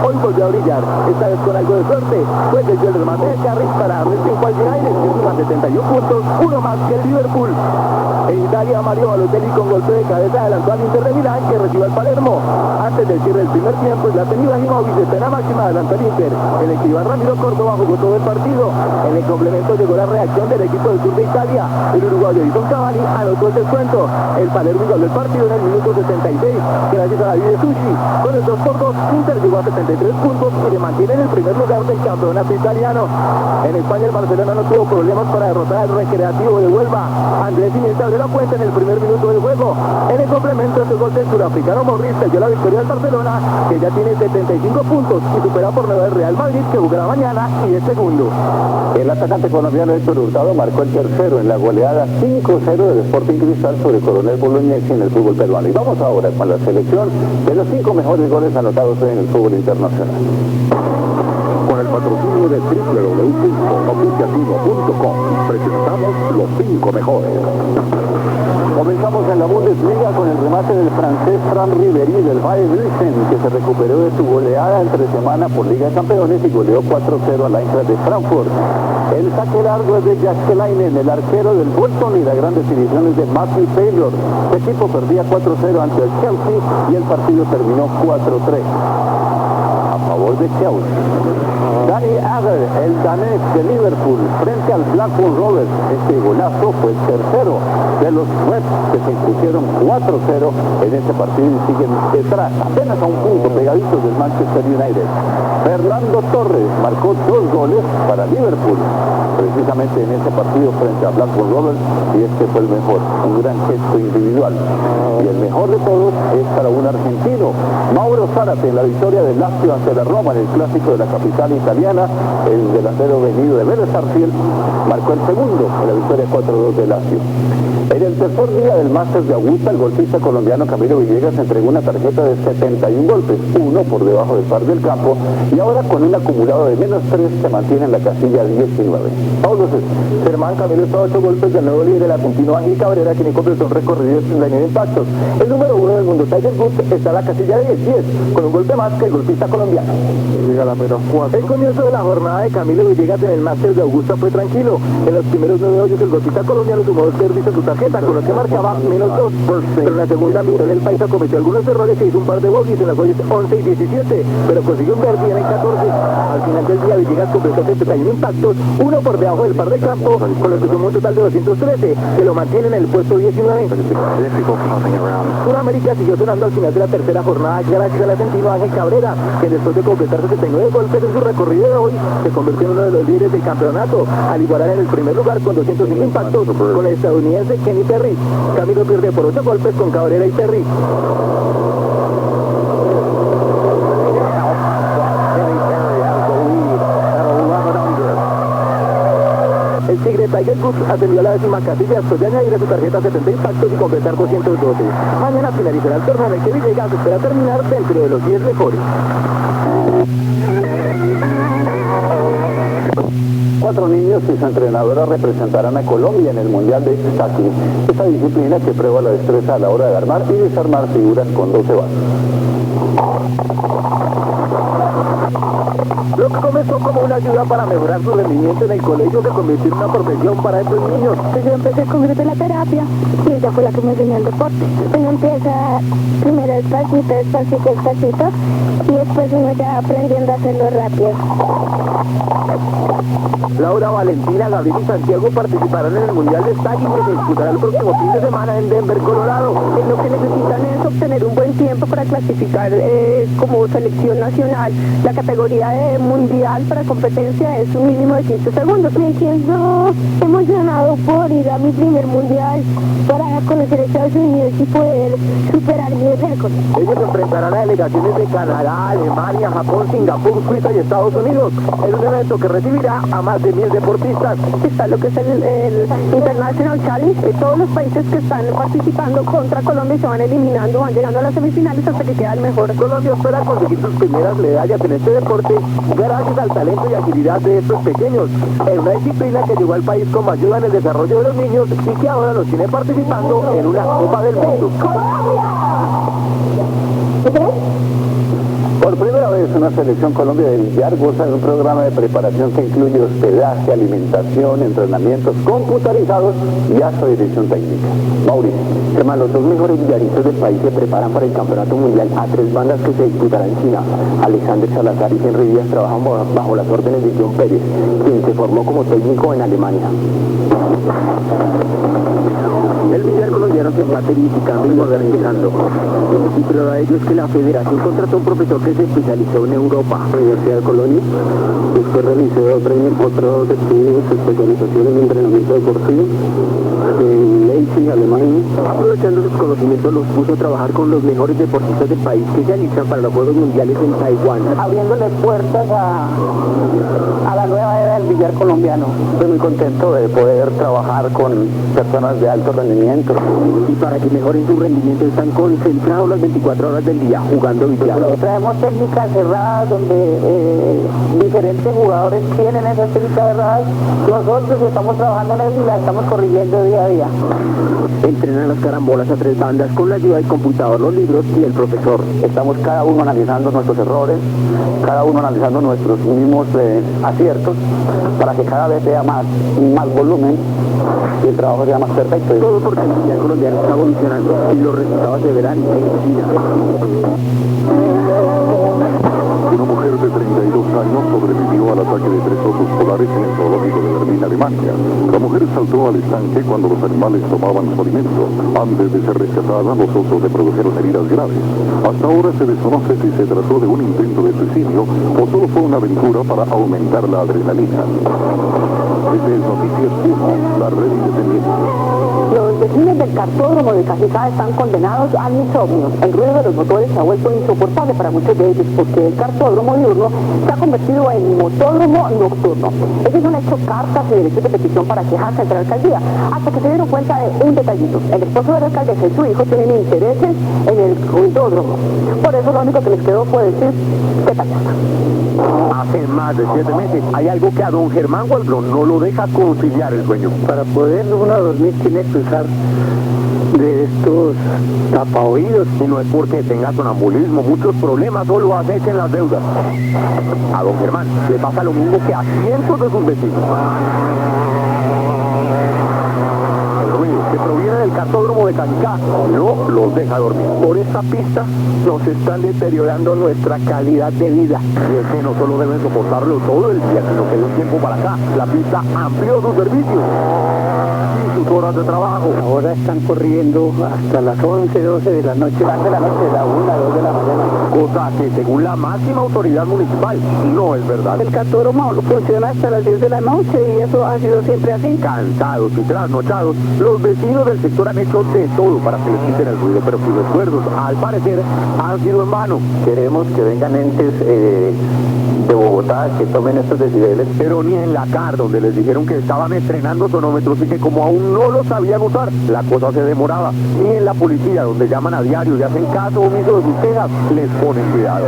Hoy volvió a brillar, esta vez con algo de suerte, pues desde el remate de Carrick para darle tiempo al United, que suma 71 puntos, uno más que el Liverpool. En Italia, Mario Balotelli con golpe de cabeza adelantó al Inter de Milán, que recibe al Palermo. Antes del cierre del primer tiempo, Zlatan Ibrahimovic de pena máxima adelantó al Inter, en el que Iván Ramiro Córdoba jugó todo el partido. En el complemento llegó la reacción del equipo del sur de Italia. El uruguayo Edison Cavani anotó el descuento. El Palermo igualó el partido en el minuto 76, gracias a David Sushi. Con el 2-2, Inter llegó a 73 puntos y se mantiene en el primer lugar del campeonato italiano. En España el Barcelona no tuvo problemas para derrotar al Recreativo de Huelva. Andrés Iniesta abrió la cuenta en el primer minuto del juego. En el complemento el gol del surafricano Morris dio la victoria al Barcelona, que ya tiene 75 puntos y supera por 9 al Real Madrid, que jugará mañana y es segundo. El atacante colombiano Héctor Hurtado marcó el tercero en la goleada 5-0 del Sporting Cristal sobre Coronel Bolognesi en el fútbol peruano. Y vamos ahora con la selección de los 5 mejores goles anotados en el fútbol internacional. Con el patrocinio de www.oficiativo.com presentamos los 5 mejores. Comenzamos en la Bundesliga con el remate del francés Fran Ribéry del Bayern München, que se recuperó de su goleada entre semana por Liga de Campeones y goleó 4-0 a la Eintracht de Frankfurt. El saque largo es de Jääskeläinen, el arquero del Bolton, y las grandes definiciones de Matthew Taylor. Su equipo perdía 4-0 ante el Chelsea y el partido terminó 4-3 a favor de Chelsea. Danny Agger, el danés de Liverpool, frente al Blackburn Rovers. Este golazo fue el tercero de los Reds, que se impusieron 4-0 en este partido y siguen detrás, apenas a un punto, pegaditos del Manchester United. Fernando Torres marcó 2 goles para Liverpool, precisamente en ese partido frente a Blackburn Rovers, y este fue el mejor, un gran gesto individual. Y el mejor de todos es para un argentino, Mauro Zárate, en la victoria del Lazio ante la Roma en el clásico de la capital italiana. El delantero venido de Vélez Sarsfield marcó el segundo en la victoria 4-2 de Lazio. En el tercer día del Masters de Augusta, el golfista colombiano Camilo Villegas entregó una tarjeta de 71 golpes, uno por debajo del par del campo, y ahora con un acumulado de -3 se mantiene en la casilla 19. Paulo César. Germán Camilo está a 8 golpes del nuevo líder del argentino Ángel Cabrera, quien completó un recorrido de 39 impactos. El número 1 del mundo, Tiger Woods, está en la casilla 10, con un golpe más que el golfista colombiano. El comienzo de la jornada de Camilo Villegas en el Masters de Augusta fue tranquilo. En los primeros 9 hoyos el golfista colombiano sumó 2 servicios a su tarjeta, con lo que marcaba -2. Pero en la segunda mitad el paisa cometió algunos errores e hizo un par de bogies en los hoyos 11 y 17, pero consiguió un birdie en el 14. Al final del día Villegas completó 71 impactos, uno por debajo del par de campo, con lo que sumó un total de 213, que lo mantiene en el puesto 19. Sudamérica siguió sonando al final de la tercera jornada gracias al argentino Ángel Cabrera, que después de completar 79 golpes en su recorrido de hoy, se convirtió en uno de los líderes del campeonato, al igualar en el primer lugar con 205 impactos con el estadounidense Kenny Perry. Camilo pierde por 8 golpes con Cabrera y Perry. El tigre Tiger Woods ascendió a la 10ª casilla después de añadir a su tarjeta 70 impactos y completar 212. Mañana finalizará el torneo en el que Villegas espera terminar dentro de los 10 mejores. 4 niños y su entrenadora representarán a Colombia en el Mundial de Tackling, esta disciplina que prueba la destreza a la hora de armar y desarmar figuras con 12 vasos. Lo que comenzó como una ayuda para mejorar su rendimiento en el colegio se convirtió en una profesión para estos niños. Pues yo empecé con fisioterapia y ella fue la que me enseñó el deporte. Uno empieza primero despacito y después uno ya aprendiendo a hacerlo rápido. Laura, Valentina, Gabriel y Santiago participarán en el Mundial de Stacking, que se disputará el próximo fin de semana en Denver, Colorado. Lo que necesitan es obtener un buen tiempo para clasificar como selección nacional. La categoría de mundial para competencia es un mínimo de 15 segundos. Me siento emocionado por ir a mi primer mundial para conocer Estados Unidos y poder superar mi récord. Ellos enfrentarán a delegaciones de Canadá, Alemania, Japón, Singapur, Suiza y Estados Unidos. Es un evento que recibirá a más de 1000 deportistas. Está lo que es el International Challenge, que todos los países que están participando contra Colombia se van eliminando, van llegando a las semifinales hasta que queda el mejor. Colombia espera conseguir sus primeras medallas en este deporte gracias al talento y agilidad de estos pequeños. Es una disciplina que llegó al país como ayuda en el desarrollo de los niños y que ahora los tiene participando en una Copa del Mundo. Por primera vez una selección Colombia de billar goza de un programa de preparación que incluye hospedaje, alimentación, entrenamientos computarizados y hasta dirección técnica. Mauricio. Hermano, los 2 mejores billaristas del país se preparan para el Campeonato Mundial a 3 bandas que se disputarán en China. Alexander Salazar y Henry Díaz trabajan bajo las órdenes de John Pérez, quien se formó como técnico en Alemania. El billar colombiano se está tecnificando y modernizando. Y prueba de ello es que la federación contrató a un profesor que se especializó en Europa. Universidad de Colonia. Usted realizó otros estudios, especialización en entrenamiento deportivo en Leipzig, Alemania. Aprovechando sus conocimientos, los puso a trabajar con los mejores deportistas del país que se alistan para los Juegos Mundiales en Taiwán. Abriéndole puertas a la nueva era del billar colombiano. Estoy muy contento de poder trabajar con personas de alto rendimiento. Y para que mejoren su rendimiento están concentrados las 24 horas del día jugando billar. Traemos técnicas cerradas donde diferentes jugadores tienen esas técnicas cerradas. Nosotros estamos trabajando en eso y las estamos corrigiendo día a día. Entrenan las carambolas a 3 bandas con la ayuda del computador, los libros y el profesor. Estamos cada uno analizando nuestros errores, cada uno analizando nuestros mismos aciertos, para que cada vez sea más volumen y el trabajo sea más perfecto. Todo porque el billar colombiano está evolucionando y los resultados se verán enseguida. Una mujer de 32 años sobrevivió al ataque de 3 osos polares en el zoológico de Berlín, Alemania. La mujer saltó al estanque cuando los animales tomaban su alimento. Antes de ser rescatada, los osos le produjeron heridas graves. Hasta ahora se desconoce si se trató de un intento de suicidio o solo fue una aventura para aumentar la adrenalina. Este es Noticias 1, la red independiente. Los vecinos del cartódromo de Cajicá están condenados al insomnio. El ruido de los motores se ha vuelto insoportable para muchos de ellos porque el cartódromo diurno se ha convertido en motódromo nocturno. Ellos han hecho cartas y derechos de petición para quejarse ante la alcaldía, hasta que se dieron cuenta de un detallito. El esposo de la alcaldesa y su hijo tienen intereses en el autódromo. Por eso lo único que les quedó fue decir que payasa. Hace más de 7 meses hay algo que a don Germán Gualdrón no lo deja conciliar el sueño. Para poder uno dormir tiene que usar de estos tapaoídos. Y no es porque tenga sonambulismo, muchos problemas solo acechan las deudas. A don Germán le pasa lo mismo que a cientos de sus vecinos. El ruido que proviene del cartódromo de Cajicá no los deja dormir. Por esta pista nos están deteriorando nuestra calidad de vida. Y es que no solo deben soportarlo todo el día, sino que de un tiempo para acá la pista amplió sus servicios y sus horas de trabajo. Ahora están corriendo hasta las 11, 12 de la noche. De la noche, de la 1, 2 de la mañana. Cosa que según la máxima autoridad municipal no es verdad. El cartódromo funciona hasta las 10 de la noche y eso ha sido siempre así. Cansados y trasnochados, los vecinos del sector han hecho de todo para que les quiten el ruido, pero sus esfuerzos, al parecer, han sido en vano. Queremos que vengan entes de Bogotá que tomen estos decibeles. Pero ni en la CAR, donde les dijeron que estaban estrenando sonómetros y que como aún no los sabían usar, la cosa se demoraba. Ni en la policía, donde llaman a diario y hacen caso omiso de sus quejas, les ponen cuidado.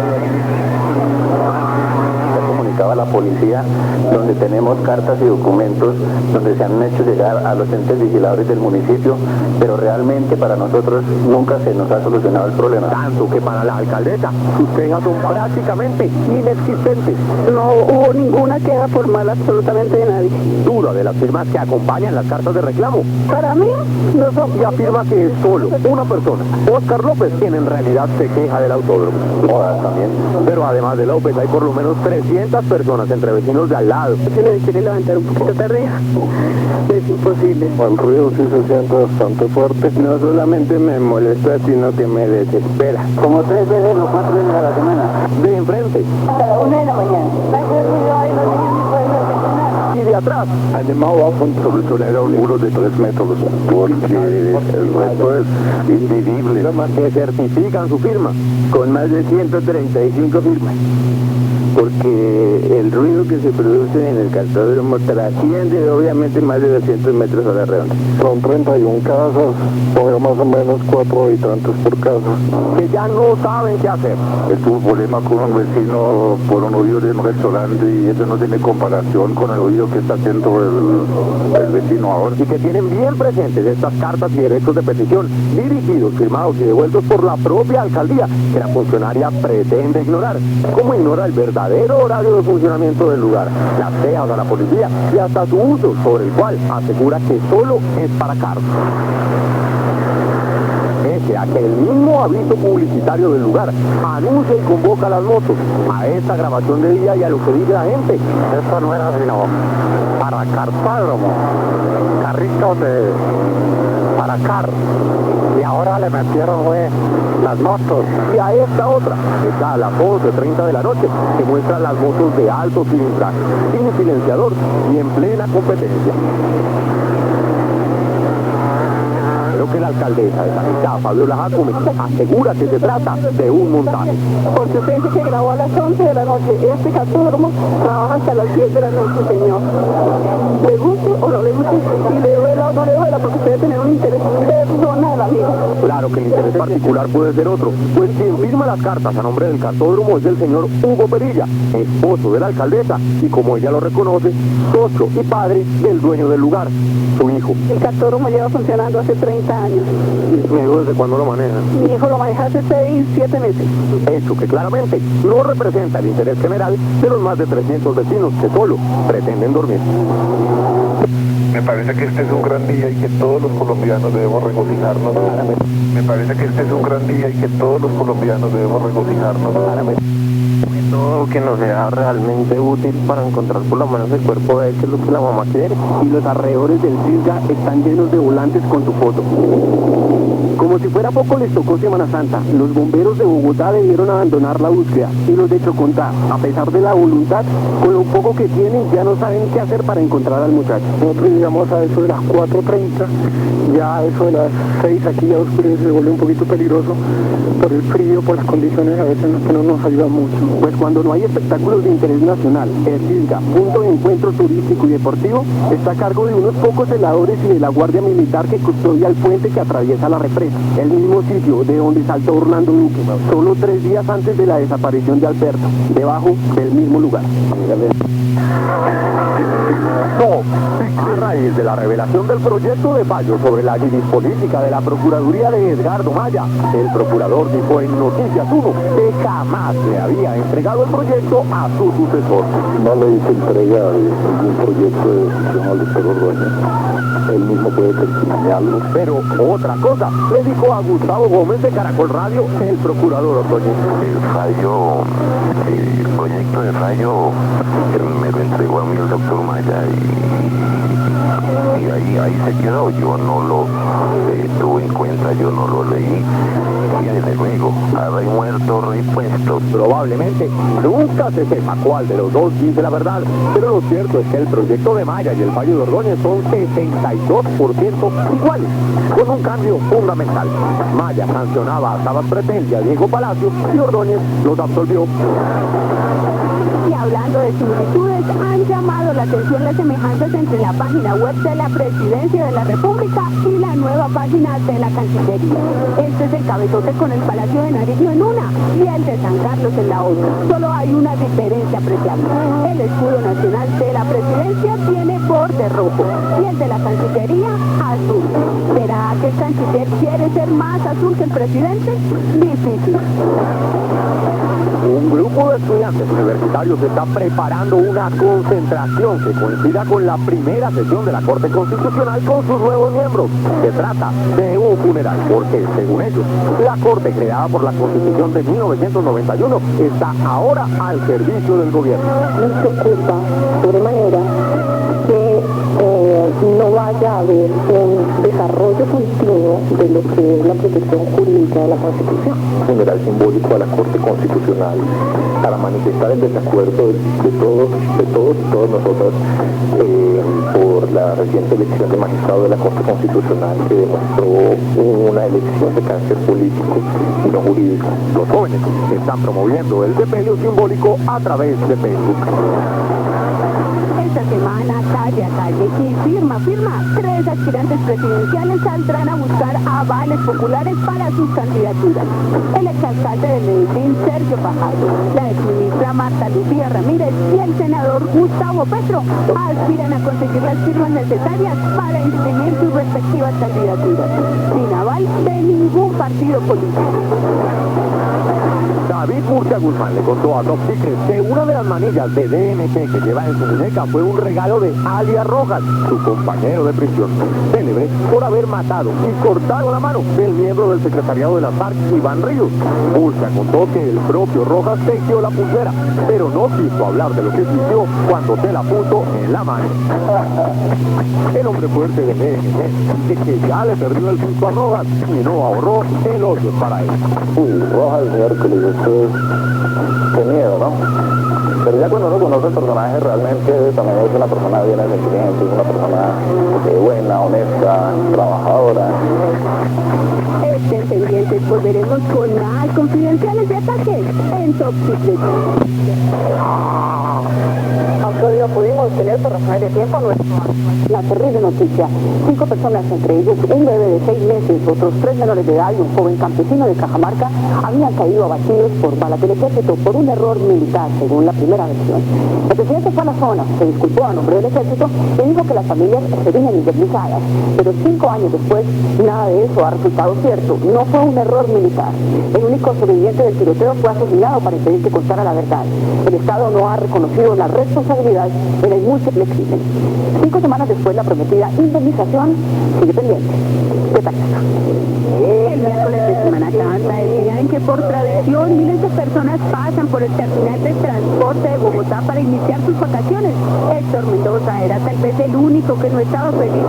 A la policía, donde tenemos cartas y documentos donde se han hecho llegar a los entes vigiladores del municipio, pero realmente para nosotros nunca se nos ha solucionado el problema. Tanto que para la alcaldesa sus quejas son prácticamente inexistentes. No hubo ninguna queja formal absolutamente de nadie. Duda de las firmas que acompañan las cartas de reclamo. Para mí, no son. Y afirma que es solo una persona, Óscar López, quien en realidad se queja del autódromo. Jodas también. Pero además de López hay por lo menos 300 personas entre vecinos de al lado. Si me quiere levantar un poquito tardía, es imposible. El ruido sí se siente bastante fuerte. No solamente me molesta, sino que me desespera. Como 3 veces o 4 veces a la semana. De enfrente. Hasta la 1 de la mañana. Y de atrás. Además va a tolerar un muro de 3 metros porque el resto es invivible. Que certifican su firma. Con más de 135 firmas. Porque el ruido que se produce en el cartódromo trasciende obviamente más de 200 metros a la redonda. Son 31 casas, ponga más o menos 4 habitantes por casa. Que ya no saben qué hacer. Tuve un problema con un vecino por un oído de un restaurante y eso no tiene comparación con el oído que está haciendo el vecino ahora. Y que tienen bien presentes estas cartas y derechos de petición dirigidos, firmados y devueltos por la propia alcaldía que la funcionaria pretende ignorar. ¿Cómo ignora el verdadero horario de funcionamiento del lugar, las quejas a la policía y hasta su uso, sobre el cual asegura que solo es para carros? pese a que el mismo aviso publicitario del lugar anuncia y convoca a las motos a esta grabación de día y a lo que dice la gente. Esto no era sino para cartódromo, carritos para car, y ahora le metieron las motos. Y a esta otra, está a las 11:30 de la noche, que muestra las motos de alto cilindraje, sin silenciador y en plena competencia. Creo que la alcaldesa de Sanitá, Fabiola Jacome, asegura que se trata de un montaje. Porque usted dice que grabó a las 11 de la noche. Este cartódromo trabaja hasta las 10 de la noche, señor. ¿Le guste o no le guste? Y le duela o no le duela, porque usted debe tener un interés personal, amigo. Claro que el interés particular puede ser otro, pues quien firma las cartas a nombre del cartódromo es el señor Hugo Perilla, esposo de la alcaldesa, y como ella lo reconoce, socio y padre del dueño del lugar, su hijo. El cartódromo lleva funcionando hace 30 años. ¿Y mi hijo desde cuándo lo maneja? Mi hijo lo maneja hace 6, 7 meses. Hecho que claramente no representa el interés general de los más de 300 vecinos que solo pretenden dormir. Me parece que este es un gran día y que todos los colombianos debemos regocijarnos. Me parece que este es un gran día y que todos los colombianos debemos regocijarnos. Todo que nos sea realmente útil para encontrar por lo menos el cuerpo de él, que es lo que la mamá quiere. Y los alrededores del Cisga están llenos de volantes con su foto. Como si fuera poco, les tocó Semana Santa. Los bomberos de Bogotá debieron abandonar la búsqueda, y los de Chocontá, a pesar de la voluntad, con lo poco que tienen, ya no saben qué hacer para encontrar al muchacho. Nosotros llegamos a eso de las 4:30, ya a eso de las 6 aquí ya oscurece, se vuelve un poquito peligroso por el frío, por las condiciones a veces que no nos ayudan mucho. Pues cuando no hay espectáculos de interés nacional, el Cisga, punto de encuentro turístico y deportivo, está a cargo de unos pocos celadores y de la Guardia Militar que custodia el puente que atraviesa la represa, el mismo sitio de donde saltó Orlando Duque, solo 3 días antes de la desaparición de Alberto, debajo del mismo lugar. No, a raíz de la revelación del proyecto de fallo sobre la política de la Procuraduría de Edgardo Maya, el procurador dijo en Noticias 1 que jamás le había entregado el proyecto a su sucesor. No le hice entrega de ningún proyecto de decisión al doctor Ordóñez. Él mismo puede testimoniarlo. Pero otra cosa, le dijo a Gustavo Gómez de Caracol Radio, el procurador Ordóñez. El proyecto de fallo me lo entregó a mí el doctor Maya y ahí se quedó. Yo no lo tuve en cuenta, yo no lo leí. Y desde luego, a rey muerto, rey puesto. Probablemente nunca se sepa cuál de los dos dice la verdad, pero lo cierto es que el proyecto de Maya y el fallo de Ordóñez son 62% iguales, con un cambio fundamental. Maya sancionaba a Sabas Pretel y a Diego Palacio, y Ordóñez los absolvió. Y hablando de similitudes, han llamado la atención las semejanzas entre la página web de la Presidencia de la República y la nueva página de la Cancillería. Este es el cabezote con el Palacio de Nariño en una y el de San Carlos en la otra. Solo hay una diferencia apreciable. El escudo nacional de la Presidencia tiene borde rojo y el de la Cancillería azul. ¿Será que el canciller quiere ser más azul que el presidente? Difícil. Un grupo de estudiantes universitarios está preparando una concentración que coincida con la primera sesión de la Corte Constitucional con sus nuevos miembros. Se trata de un funeral, porque según ellos, la Corte creada por la Constitución de 1991 está ahora al servicio del gobierno. Nos preocupa sobremanera que no vaya a haber un desarrollo continuo de lo que es la protección jurídica de la Constitución. Funeral simbólico a la Corte Constitucional para manifestar el desacuerdo de todos y todas nosotras por la reciente elección de magistrado de la Corte Constitucional, que demostró una elección de carácter político y no jurídico. Los jóvenes están promoviendo el sepelio simbólico a través de Facebook. Esta semana, calle a calle y firma, 3 aspirantes presidenciales saldrán a buscar avales populares para sus candidaturas. El exalcalde de Medellín, Sergio Fajardo, la exministra Marta Lucía Ramírez y el senador Gustavo Petro aspiran a conseguir las firmas necesarias para inscribir sus respectivas candidaturas, sin aval de ningún partido político. David Murcia Guzmán le contó a Top Secret que una de las manillas de DNT que lleva en su muñeca fue un regalo de alias Rojas, su compañero de prisión, célebre por haber matado y cortado la mano del miembro del secretariado de las FARC, Iván Ríos. Murcia contó que el propio Rojas tejió la pulsera, pero no quiso hablar de lo que sintió cuando se la puso en la mano. El hombre fuerte de DNT dice que ya le perdió el susto a Rojas y no ahorró el odio para él. Rojas, señor, que le gustó, qué miedo, ¿no? Pero ya cuando uno conoce el personaje, realmente también es una persona bien de sentimientos, una persona buena, honesta, trabajadora. Estén pendientes, volveremos con más confidenciales de ataque en Top Secret. Aunque lo pudimos tener por razones de tiempo, la terrible noticia. 5 personas, entre ellos un bebé de 6 meses, otros 3 menores de edad y un joven campesino de Cajamarca, habían caído abatidos por balas del ejército por un error militar, según la primera versión. El presidente fue a la zona, se disculpó a nombre del ejército y dijo que las familias serían indemnizadas. Pero 5 años después, nada de eso ha resultado cierto. No fue un error militar. El único sobreviviente del tiroteo fue asesinado para impedir que contara la verdad. El Estado no ha reconocido la responsabilidad en el múltiple crimen. 5 semanas después, la prometida indemnización sigue pendiente. ¿Qué tal? El miércoles de Semana Santa, el día en que por tradición miles de personas pasan por el terminal de transporte de Bogotá para iniciar sus vacaciones, Héctor Mendoza era tal vez el único que no estaba feliz.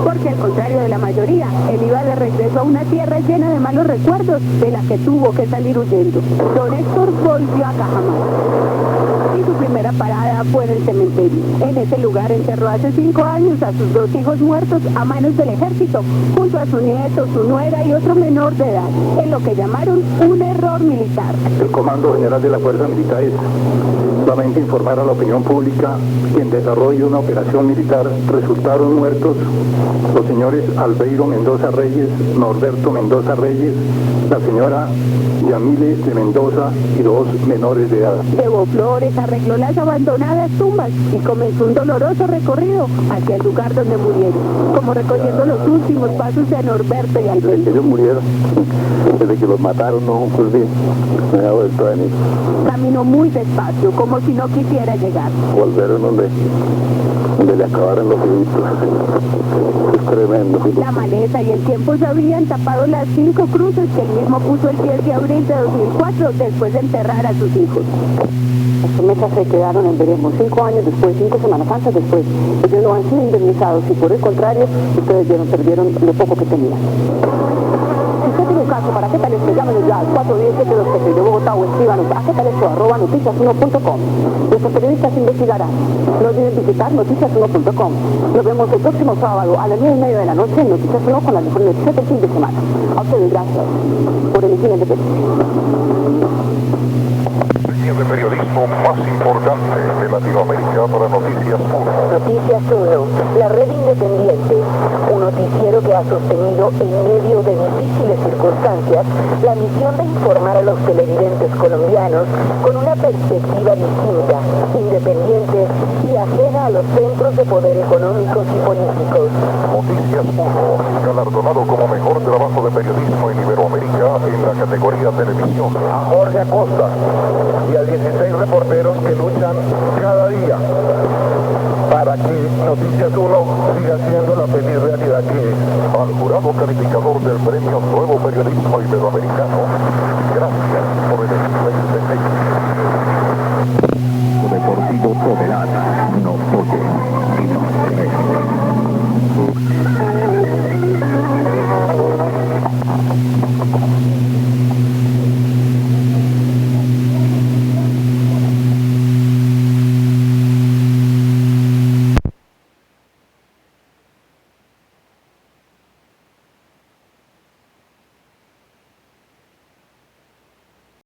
Porque al contrario de la mayoría, él iba de regreso a una tierra llena de malos recuerdos de la que tuvo que salir huyendo. Don Héctor volvió a Cajamarca y su primera parada fue en el cementerio. En ese lugar enterró hace 5 años a sus 2 hijos muertos a manos del ejército, junto a su nieto, su nuera y otro menor de edad, en lo que llamaron un error militar. El Comando General de la Fuerza Militar es solamente informar a la opinión pública que en desarrollo de una operación militar resultaron muertos los señores Albeiro Mendoza Reyes, Norberto Mendoza Reyes, la señora Yamile de Mendoza y 2 menores de edad. Llevó flores, arregló las abandonadas tumbas y comenzó un doloroso recorrido hacia el lugar donde murieron, como recorriendo los últimos pasos de Norberto y Alberto. Ellos murieron, desde que los mataron no ocurrió, no había vuelto a venir. Caminó muy despacio, como si no quisiera llegar. Volvieron donde le acabaron los ojitos. Es tremendo. La maleza y el tiempo se habían tapado las 5 cruces que él mismo puso el 10 de abril de 2004 después de enterrar a sus hijos. Las promesas se quedaron en veremos. 5 años después, 5 semanas antes después, ellos no han sido indemnizados y por el contrario, ustedes perdieron lo poco que tenían. Si usted tiene un caso, ¿para qué tal esto? Llámenos ya al 410-727 de Bogotá o escríbanos a qué tal esto @noticias1.com. Nuestros periodistas investigarán. No olviden visitar noticias1.com. Nos vemos el próximo sábado a las 9:30 de la noche en Noticias 1 con las mejores noticias del fin de semana. A ustedes gracias por elegir el de El periodismo más importante de Latinoamérica para Noticias 1. Noticias 1, la red independiente, un noticiero que ha sostenido en medio de difíciles circunstancias la misión de informar a los televidentes colombianos con una perspectiva distinta, independiente y ajena a los centros de poder económicos y políticos. Noticias 1, galardonado como mejor trabajo de periodismo en Iberoamérica en la categoría televisión. A Jorge Acosta y a 16 reporteros que luchan cada día para que Noticias 1 siga siendo la feliz realidad que es. Al jurado calificador del premio Nuevo Periodismo Iberoamericano, gracias por elegirme este Deportivo Soberana, no oye.